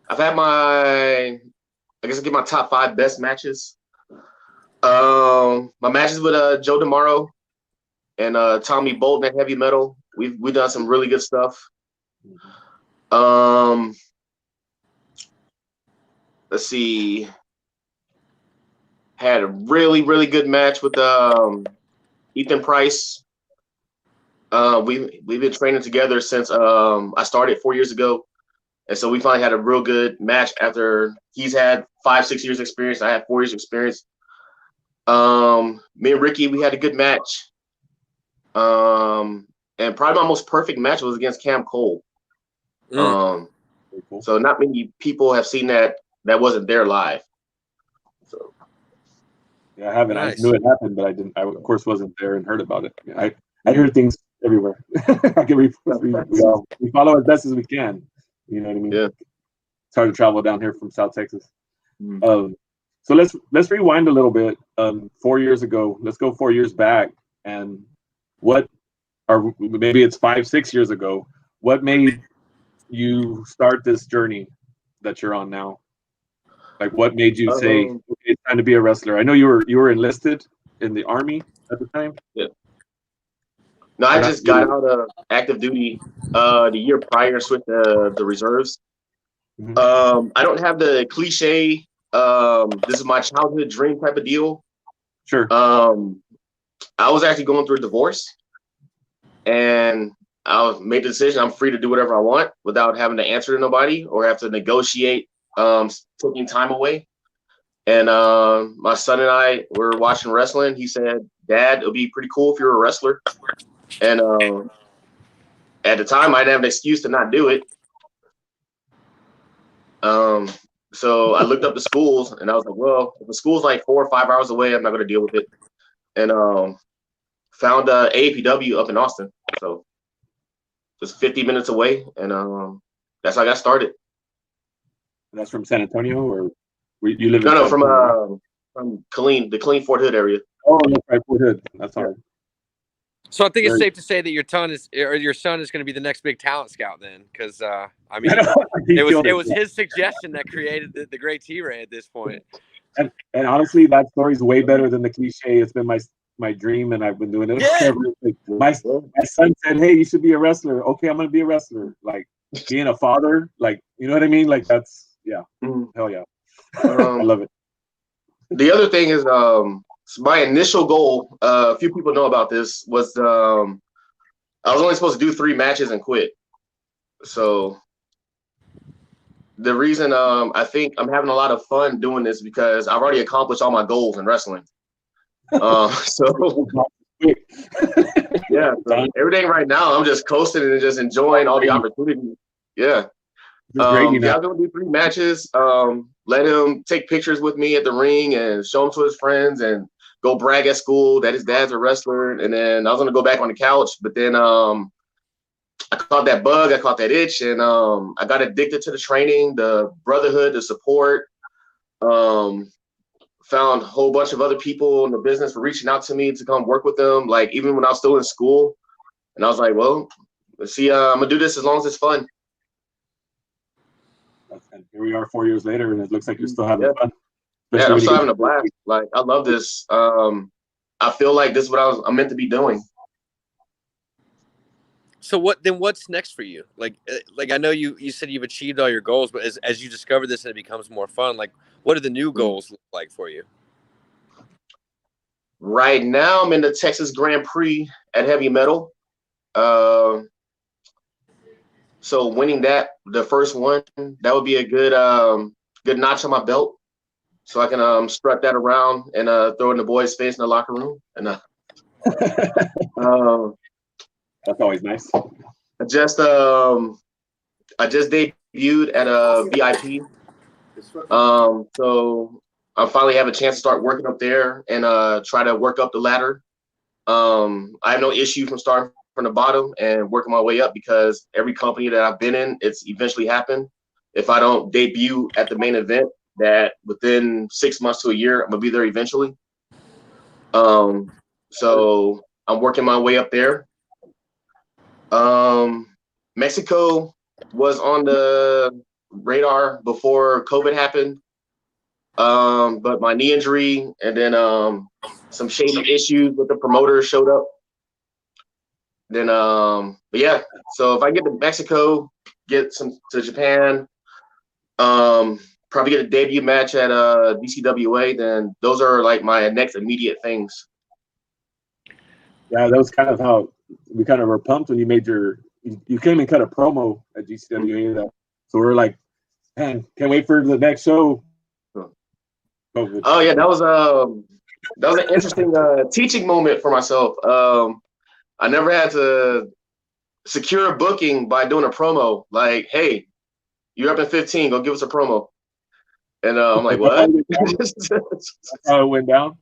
I've had I guess I'll get my top 5 best matches. My matches with Joe DeMauro and Tommy Bolton at Heavy Metal. We've done some really good stuff. Let's see. Had a really, really good match with Ethan Price. We've been training together since I started 4 years ago. And so we finally had a real good match after he's had 5-6 years experience. I had 4 years experience. Me and Ricky, we had a good match. And probably my most perfect match was against Cam Cole. So not many people have seen that wasn't there live. So yeah, I haven't. Nice. I knew it happened, but I didn't. I of course wasn't there and heard about it. I hear things everywhere. We follow as best as we can. You know what I mean? Yeah. It's hard to travel down here from South Texas. So let's rewind a little bit. 4 years ago, let's go 4 years back, and or maybe it's 5-6 years ago. What made you start this journey that you're on now? Like, what made you say, okay, it's time to be a wrestler? I know you were enlisted in the Army at the time. Yeah. No, I just got out of active duty the year prior, switched the reserves. Mm-hmm. I don't have the cliche, this is my childhood dream type of deal. Sure. I was actually going through a divorce, and I made the decision I'm free to do whatever I want without having to answer to nobody or have to negotiate taking time away. And my son and I were watching wrestling. He said, "Dad, it'll be pretty cool if you're a wrestler." And at the time, I didn't have an excuse to not do it. So I looked up the schools, and I was like, well, if the school's like 4 or 5 hours away, I'm not going to deal with it. And found AAPW up in Austin. So just 50 minutes away. And that's how I got started. And that's from San Antonio, or you live in No, from from the clean Fort Hood area. Oh, that's right, Fort Hood. That's all right. So I think it's Very- safe to say that your son is going to be the next big talent scout then, because I mean, He it killed was his suggestion that created the great T-Ray at this point. And honestly, that story's way better than the cliche. It's been my dream, and I've been doing it. Yeah. my son said, "Hey, you should be a wrestler." Okay, I'm gonna be a wrestler. Like being a father, like you know what I mean. Like that's hell yeah. I love it. The other thing is, my initial goal. A few people know about this. Was I was only supposed to do 3 matches and quit. So the reason I think I'm having a lot of fun doing this because I've already accomplished all my goals in wrestling. So yeah, so everything right now I'm just coasting and just enjoying all the opportunities. Yeah. Yeah, I'm gonna do 3 matches. Let him take pictures with me at the ring and show them to his friends and go brag at school that his dad's a wrestler. And then I was gonna go back on the couch, but then I caught that bug, I caught that itch, and I got addicted to the training, the brotherhood, the support. Found a whole bunch of other people in the business for reaching out to me to come work with them, like even when I was still in school. And I was like, well, let's see, I'm gonna do this as long as it's fun. And here we are 4 years later, and it looks like you're still having fun. Yeah, I'm still having a blast. Like I love this. I feel like this is what I'm meant to be doing. So what's next for you? Like I know you said you've achieved all your goals, but as you discover this and it becomes more fun, like what do the new goals look like for you? Right now, I'm in the Texas Grand Prix at heavy metal. So winning that, the first one, that would be a good notch on my belt. So I can strut that around and throw it in the boys' face in the locker room. And that's always nice. I just debuted at a VIP. So I finally have a chance to start working up there and try to work up the ladder. I have no issue from starting from the bottom and working my way up because every company that I've been in, it's eventually happened. If I don't debut at the main event, that within 6 months to a year, I'm gonna be there eventually. So I'm working my way up there. Mexico was on the radar before COVID happened. But my knee injury and then some shady issues with the promoter showed up. Then but yeah, so if I get to Mexico, get some to Japan, probably get a debut match at DCWA, then those are like my next immediate things. Yeah, that was kind of how we kind of were pumped when you made you came and cut a promo at GCWA. So we were like, man, can't wait for the next show. Oh yeah, that was an interesting teaching moment for myself. I never had to secure a booking by doing a promo. Like, hey, you're up in 15, go give us a promo. And I'm like, what? That's how it went down.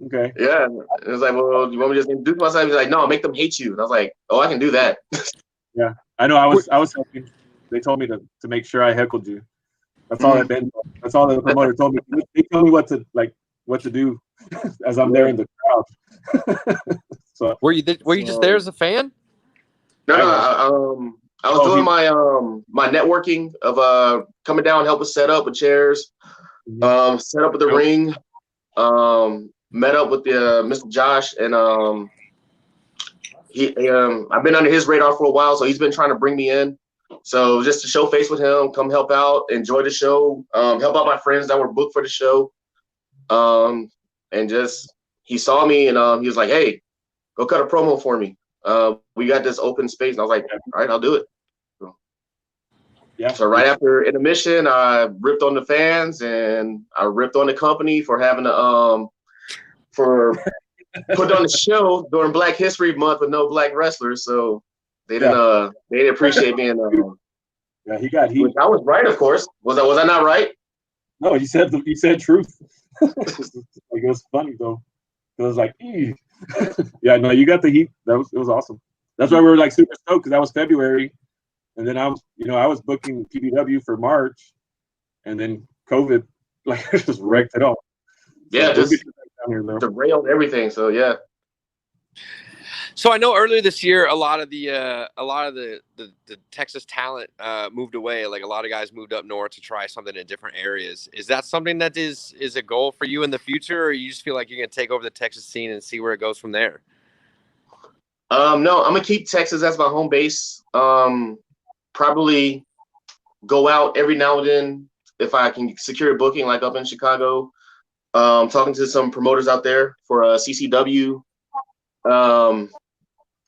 Okay. Yeah. It was like, well, you want me to just introduce myself? He's like, no, make them hate you. And I was like, oh, I can do that. Yeah, I know. I was helping. They told me to make sure I heckled you. That's all that's all the promoter told me. They told me what to do as I'm there in the crowd. So were you just there as a fan? No, I was doing my networking of coming down, help us set up with chairs, set up with the ring, met up with the Mr. Josh, and I've been under his radar for a while, so he's been trying to bring me in. So just to show face with him, come help out, enjoy the show, help out my friends that were booked for the show, and just he saw me and he was like, "Hey, go cut a promo for me. We got this open space." And I was like, "All right, I'll do it." Yeah. So right after intermission, I ripped on the fans and I ripped on the company for having to put on the show during Black History Month with no black wrestlers. So they didn't appreciate being yeah, he got heat. I was right, of course. Was I not right? No, you said truth. Like, it was funny though. It was like, yeah, no, you got the heat. It was awesome. That's why we were like super stoked because that was February, and then I was booking PBW for March, and then COVID like just wrecked it all. yeah, So just down here, though. derailed everything. So yeah. So I know earlier this year, a lot of the Texas talent moved away. Like a lot of guys moved up north to try something in different areas. Is that something that is a goal for you in the future, or you just feel like you're gonna take over the Texas scene and see where it goes from there? No, I'm gonna keep Texas as my home base. Probably go out every now and then if I can secure a booking, like up in Chicago. Talking to some promoters out there for CCW.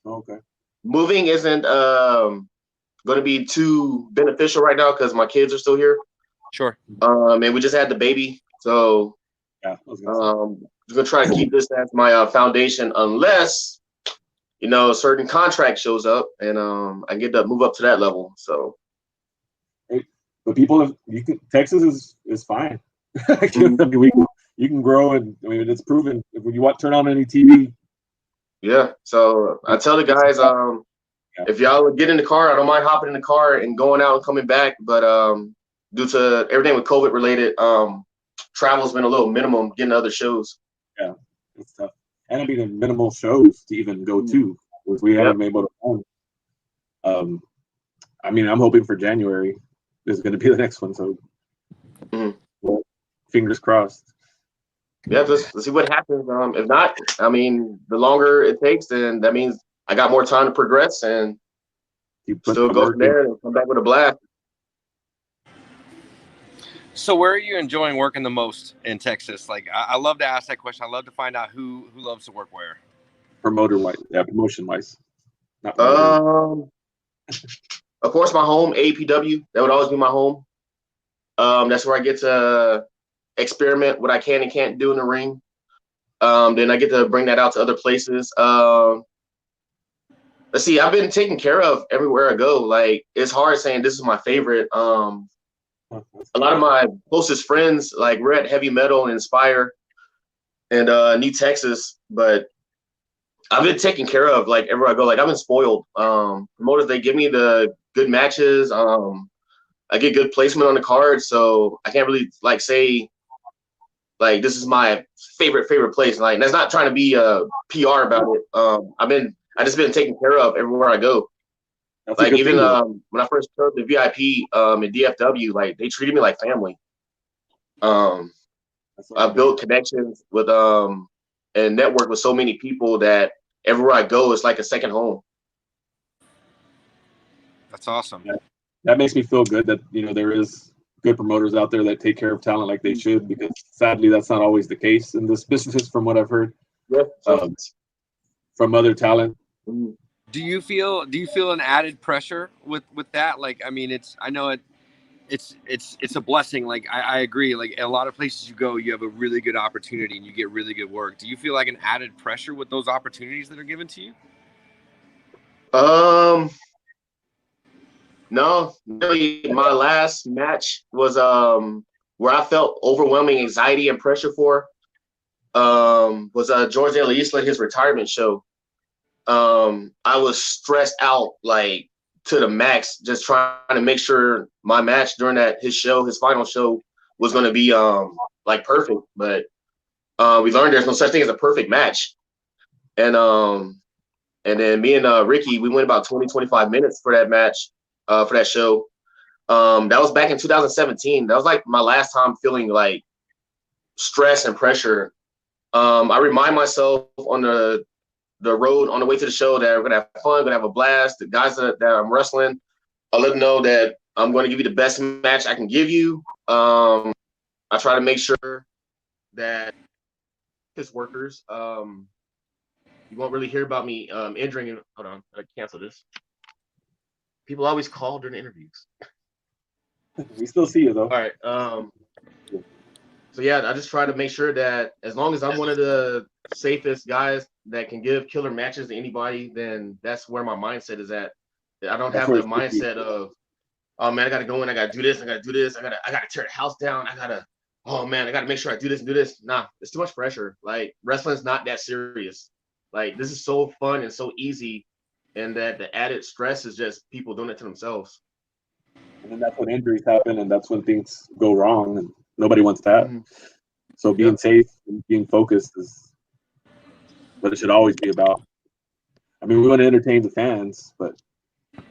Okay. Moving isn't going to be too beneficial right now because my kids are still here. Sure. And we just had the baby, so Yeah, I'm gonna try to keep this as my foundation, unless a certain contract shows up and I get to move up to that level. So, but Texas is fine. I mean, you can grow, and I mean, it's proven. When you turn on any TV. Yeah. So I tell the guys, if y'all get in the car, I don't mind hopping in the car and going out and coming back. But due to everything with COVID related, travel's been a little minimum getting to other shows. Yeah, it's tough. And I mean, the minimal shows to even go to, which we haven't been able to find. I mean, I'm hoping for January is going to be the next one. So, well, fingers crossed. Yeah, let's see what happens. If not, I mean, the longer it takes, then that means I got more time to progress and still go from there and come back with a blast. So where are you enjoying working the most in Texas? Like, I love to ask that question. I love to find out who loves to work where. Promotion wise. Of course, my home, APW. That would always be my home. That's where I get to experiment what I can and can't do in the ring. Then I get to bring that out to other places. Let's see, I've been taken care of everywhere I go. Like, it's hard saying this is my favorite. A lot of my closest friends, like, we're at Heavy Metal and Inspire and New Texas, but I've been taken care of like everywhere I go. Like, I've been spoiled. Promoters, they give me the good matches. I get good placement on the card, so I can't really like say like this is my favorite place. Like, that's not trying to be PR about it. I just been taken care of everywhere I go. That's like even when I first started the VIP in DFW, like they treated me like family. I built connections with and networked with so many people that everywhere I go, it's like a second home. That's awesome. Yeah. That makes me feel good that there is good promoters out there that take care of talent like they should, because sadly that's not always the case in this business, from what I've heard. Yeah. From other talent. Do you feel an added pressure with that? Like, I mean, it's a blessing. Like, I agree. Like, a lot of places you go, you have a really good opportunity and you get really good work. Do you feel like an added pressure with those opportunities that are given to you? No, really. My last match was where I felt overwhelming anxiety and pressure for was George De La Isla, his retirement show. I was stressed out like to the max, just trying to make sure my match during his final show was going to be like perfect. But we learned there's no such thing as a perfect match. And then me and Ricky, we went about 20-25 minutes for that match, for that show. That was back in 2017. That was like my last time feeling like stress and pressure. I remind myself on the road on the way to the show that we're gonna have fun, gonna have a blast. The guys that I'm wrestling, I let them know that I'm going to give you the best match I can give you. I try to make sure that his workers, you won't really hear about me injuring. Hold on, I cancel this. People always call during interviews. We still see you though. All right. So yeah, I just try to make sure that as long as I'm one of the safest guys that can give killer matches to anybody, then that's where my mindset is at. I don't have the mindset of, oh man, I gotta go in, I gotta do this, I gotta tear the house down, I gotta make sure I do this and do this. Nah, it's too much pressure. Like, wrestling's not that serious. Like, this is so fun and so easy, and that the added stress is just people doing it to themselves. And then that's when injuries happen, and that's when things go wrong, and nobody wants that. So being safe and being focused is what it should always be about. I mean, we want to entertain the fans, but you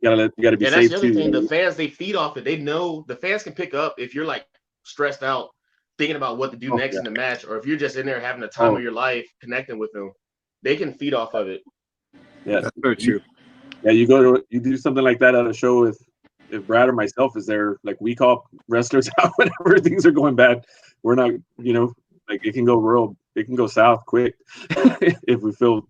gotta be Yeah, that's safe the other too. thing. The fans, they feed off it. They know the fans can pick up if you're like stressed out, thinking about what to do next in the match, or if you're just in there having the time of your life, connecting with them. They can feed off of it. Yeah, That's very true. Yeah, you do something like that at a show with if Brad or myself is there, like we call wrestlers out whenever things are going bad. We're not, like it can go south quick if we feel,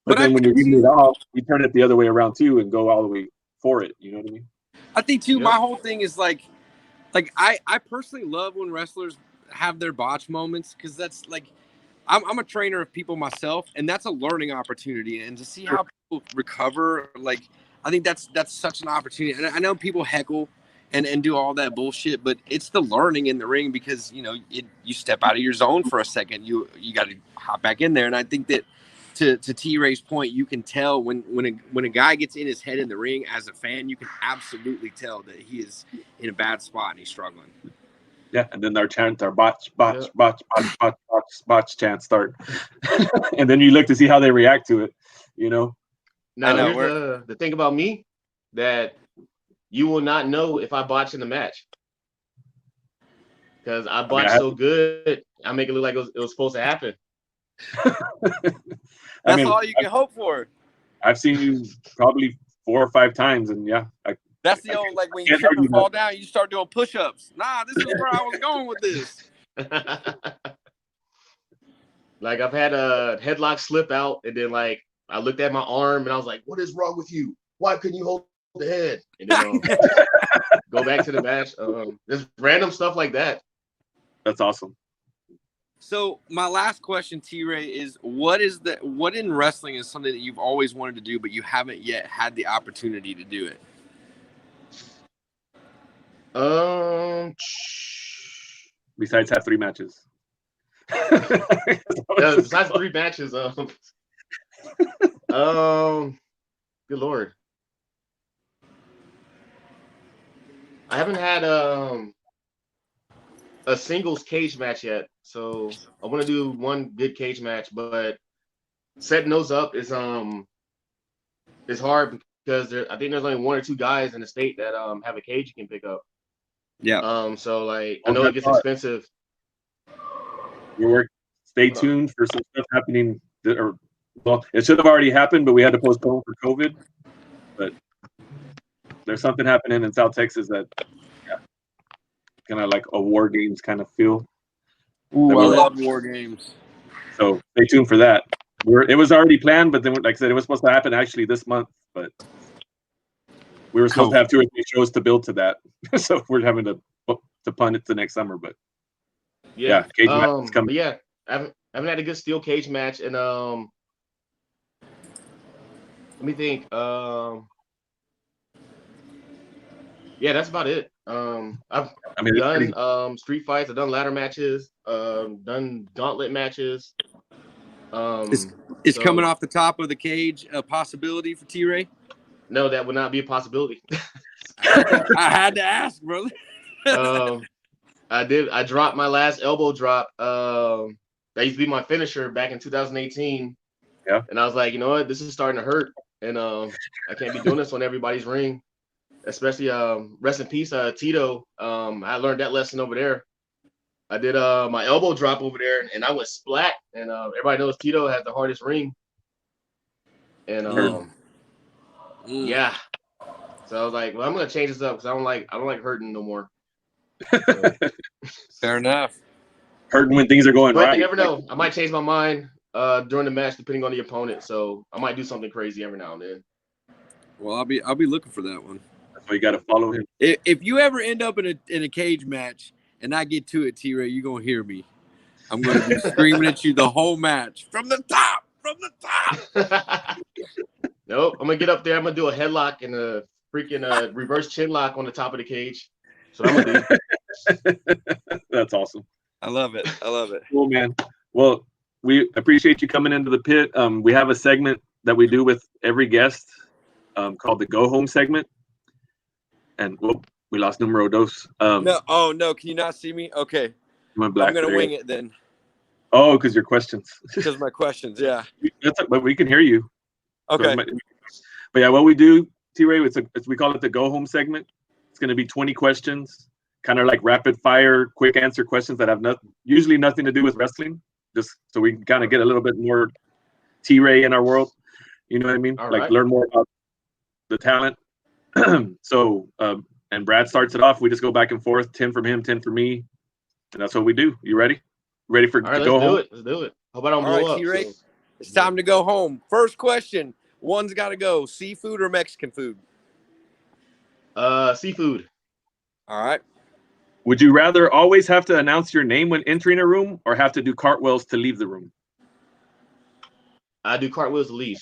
But then when you're getting it off, we turn it the other way around too and go all the way for it. You know what I mean? I think too. My whole thing is like I personally love when wrestlers have their botch moments because that's like I'm a trainer of people myself, and that's a learning opportunity. And to see how people recover, like I think that's such an opportunity. And I know people heckle and do all that bullshit, but it's the learning in the ring because you step out of your zone for a second, you got to hop back in there. And I think that to T-Ray's point, you can tell when a guy gets in his head in the ring as a fan, you can absolutely tell that he is in a bad spot and he's struggling. Yeah, and then our botch chants start, and then you look to see how they react to it. Now, here's the thing about me that you will not know if I botch in the match because I botched so good. I make it look like it was supposed to happen. That's all you can hope for. I've seen you probably 4 or 5 times, and that's the old like when you trip and fall down, you start doing push-ups. Nah, this is where I was going with this. Like I've had a headlock slip out, and then like I looked at my arm, and I was like, "What is wrong with you? Why couldn't you hold the head?" And then go back to the match. Just random stuff like that. That's awesome. So my last question, T-Ray, is what in wrestling is something that you've always wanted to do, but you haven't yet had the opportunity to do it? Besides have 3 matches. Besides 3 matches, good Lord. I haven't had a singles cage match yet, so I want to do one good cage match, but setting those up is hard because I think there's only 1 or 2 guys in the state that have a cage you can pick up. Yeah. So like I know it gets expensive. Stay tuned for some stuff happening. It should have already happened, but we had to postpone for COVID. But there's something happening in South Texas that kind of like a war games kind of feel. Ooh, I love war games. So stay tuned for that. It was already planned, but then, like I said, it was supposed to happen actually this month, but we were supposed to have 2 or 3 shows to build to that. So we're having to punt it to next summer. But cage match is coming. But yeah, I haven't had a good steel cage match, and let me think. Yeah, that's about it. I've done street fights. I've done ladder matches. Done gauntlet matches. Is coming off the top of the cage a possibility for T-Ray? No, that would not be a possibility. I had to ask, brother. I dropped my last elbow drop. That used to be my finisher back in 2018. Yeah. And I was like, you know what? This is starting to hurt. And I can't be doing this on everybody's ring. Especially rest in peace, Tito. I learned that lesson over there. I did my elbow drop over there, and I went splat. And everybody knows Tito has the hardest ring. And yeah. So I was like, well, I'm gonna change this up because I don't like hurting no more. So. Fair enough. Hurting when things are going right. But you never know. I might change my mind during the match depending on the opponent. So I might do something crazy every now and then. Well, I'll be looking for that one. That's why you got to follow him. If you ever end up in a cage match and I get to it, T-Ray, you're gonna hear me. I'm gonna be screaming at you the whole match from the top. Nope. I'm gonna get up there. I'm gonna do a headlock and a freaking reverse chin lock on the top of the cage. So I'm gonna do. That's awesome. I love it. Cool, man. Well, we appreciate you coming into the pit. We have a segment that we do with every guest called the Go Home segment. And we lost numero dos. No, can you not see me? Okay. You went black I'm gonna today. wing it then. Oh, because your questions. Because my questions, yeah. But we can hear you. Okay. But yeah, what we do, T-Ray, we call it the go home segment. It's going to be 20 questions, kind of like rapid fire, quick answer questions that have usually nothing to do with wrestling, just so we can kind of get a little bit more T-Ray in our world. You know what I mean? All like right. learn more about the talent. So, and Brad starts it off. We just go back and forth, 10 from him, 10 from me, and that's what we do. You ready? Ready for All right, to go home? Let's do it. Hope I don't All right, blow up. T-Ray. So. It's time to go home. First question. One's got to go. Seafood or Mexican food? Seafood. All right. Would you rather always have to announce your name when entering a room or have to do cartwheels to leave the room? I do cartwheels to leave.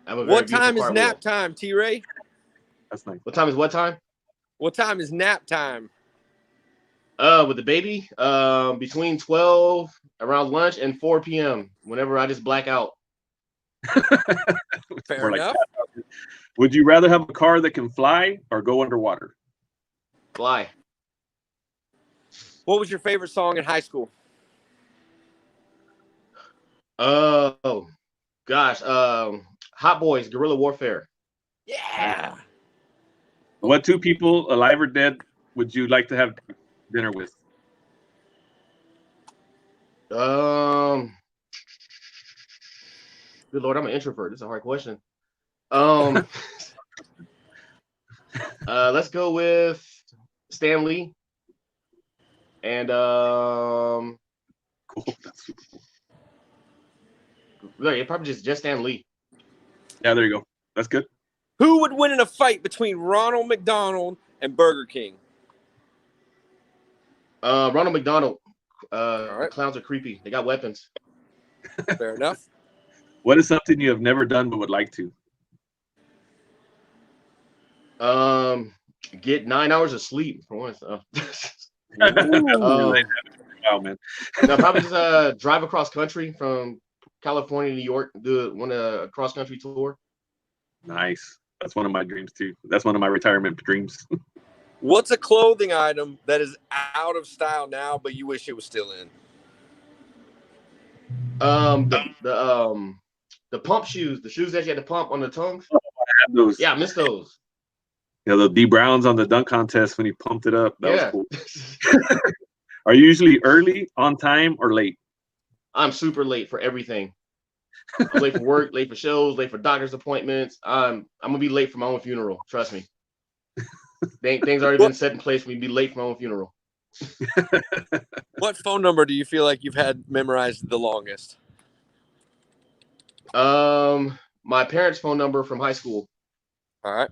I'm a very What beautiful time is cartwheel. nap time, T-Ray? That's nice. What time is what time? What time is nap time? With the baby, between 12 around lunch and 4 p.m. Whenever I just black out. Fair More like enough. that. Would you rather have a car that can fly or go underwater? Fly. What was your favorite song in high school? Oh gosh. Hot Boys, Guerrilla Warfare. Yeah. What two people, alive or dead, would you like to have dinner with? Good Lord, I'm an introvert. This is a hard question. Let's go with Stan Lee. And Cool. That's super cool. really, probably just Stan Lee. Yeah, there you go. That's good. Who would win in a fight between Ronald McDonald and Burger King? Ronald McDonald. All right. The clowns are creepy. They got weapons. Fair enough. What is something you have never done but would like to? Get 9 hours of sleep for once. Wow, man. No, probably just drive across country from California to New York, do a cross country tour. Nice. That's one of my dreams too. That's one of my retirement dreams. What's a clothing item that is out of style now, but you wish it was still in? The pump shoes, the shoes that you had to pump on the tongues. I have those. Yeah, I miss those. Yeah, the D Browns on the dunk contest when he pumped it up. That was Yeah. cool. Are you usually early, on time, or late? I'm super late for everything. I'm late for work, late for shows, late for doctor's appointments. I'm gonna be late for my own funeral. Trust me. Things already been set in place for me to be late for my own funeral. What phone number do you feel like you've had memorized the longest? My parents' phone number from high school. All right.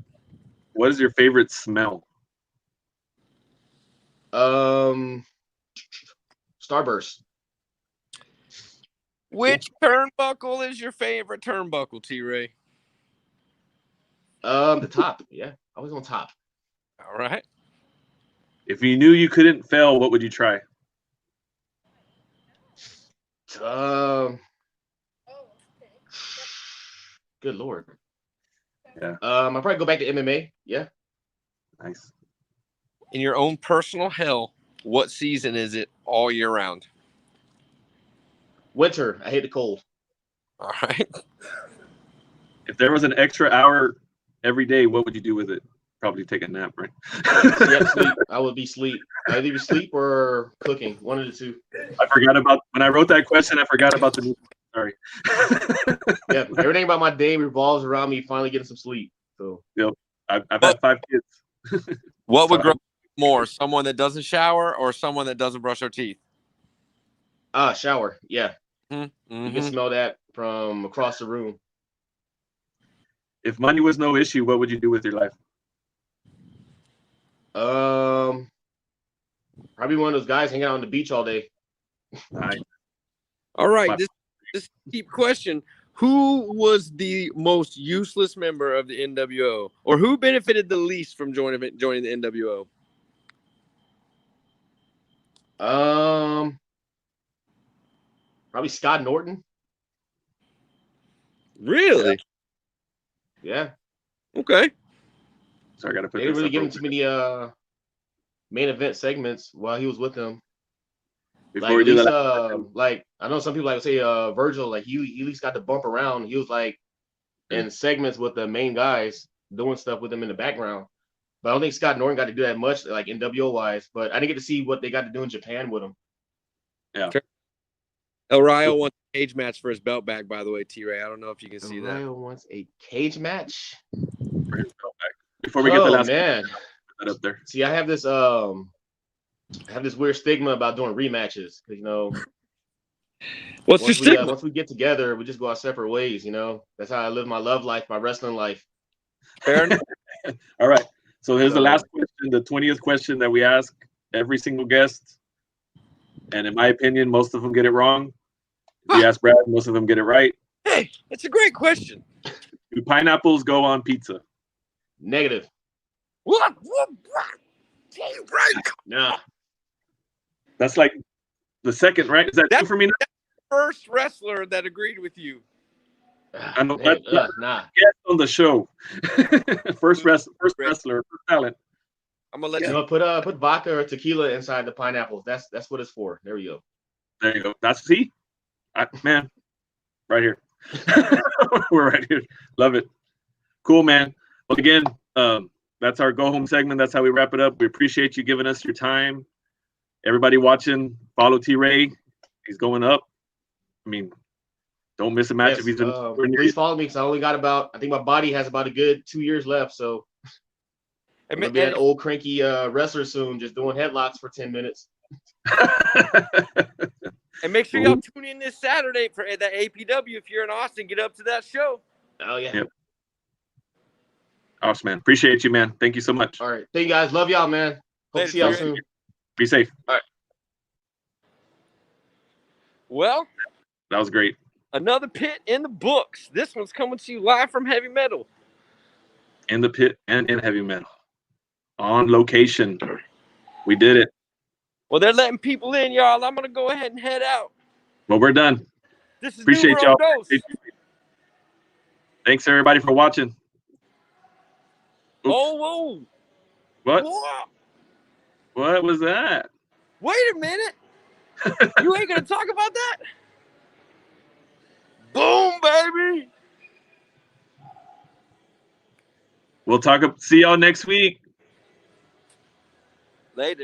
What is your favorite smell? Starburst. Which turnbuckle is your favorite turnbuckle, T-Ray? The top. Yeah, I was on top. All right. If you knew you couldn't fail, what would you try? Good Lord. Yeah. I'll probably go back to MMA. Yeah. Nice. In your own personal hell, what season is it all year round? Winter. I hate the cold. All right. If there was an extra hour every day, what would you do with it? Probably take a nap, right? Yeah, sleep. I would be sleep. I'd either sleep or cooking. One of the two. I forgot about when I wrote that question. I forgot about the new. Sorry. Yeah, everything about my day revolves around me finally getting some sleep. So. Yep. I've had 5 kids. What would grow more, someone that doesn't shower or someone that doesn't brush their teeth? Shower. Yeah. Mm-hmm. You can smell that from across the room. If money was no issue, what would you do with your life? Probably one of those guys hanging out on the beach all day. Nice. All right. This deep question. Who was the most useless member of the NWO? Or who benefited the least from joining the NWO? Probably Scott Norton. Really? Yeah. Okay. So I got to put They didn't this really up give him real too quick. many main event segments while he was with them. Before Like we at do least, that, like I know some people like say Virgil, like he at least got to bump around. He was like in segments with the main guys doing stuff with them in the background. But I don't think Scott Norton got to do that much, like NWO wise. But I didn't get to see what they got to do in Japan with him. yeah. El Rayo won a cage match for his belt back, by the way, T-Ray. I don't know if you can see that. Ryo wants a cage match. For his belt back. Before we get the last man, put that up there. see, I have this weird stigma about doing rematches because What's your stigma? once we get together, we just go our separate ways. That's how I live my love life, my wrestling life. Fair enough. All right. So here's the last question, the 20th question that we ask every single guest. And in my opinion, most of them get it wrong. If you ask Brad, most of them get it right. Hey, it's a great question. Do pineapples go on pizza? Negative. What? Nah. That's like the second, right? Is that two for me now? First wrestler that agreed with you. I know. Nah. Guest on the show. first wrestler, first talent. I'm gonna let you know. Put vodka or tequila inside the pineapples. That's what it's for. There we go. There you go. That's man, right here. We're right here. Love it. Cool, man. Well, again, that's our go home segment. That's how we wrap it up. We appreciate you giving us your time. Everybody watching, follow T-Ray. He's going up. I mean, don't miss a match if he's in. Please follow me because I only got I think my body has about a good 2 years left. So I'm gonna be an old cranky wrestler soon, just doing headlocks for 10 minutes. And make sure y'all tune in this Saturday for that APW. If you're in Austin, get up to that show. Oh yeah. Yep. Awesome, man. Appreciate you, man. Thank you so much. All right. Thank you guys. Love y'all, man. Hope to see y'all soon. Be safe. All right. Well, that was great. Another pit in the books. This one's coming to you live from Heavy Metal. In the pit and in Heavy Metal. On location. We did it. Well, they're letting people in, y'all. I'm going to go ahead and head out. Well, we're done. This is Appreciate y'all. Dose. Thanks, everybody, for watching. Oops. Oh, whoa. What? Whoa. What was that? Wait a minute. You ain't going to talk about that? Boom, baby. We'll see y'all next week. Later.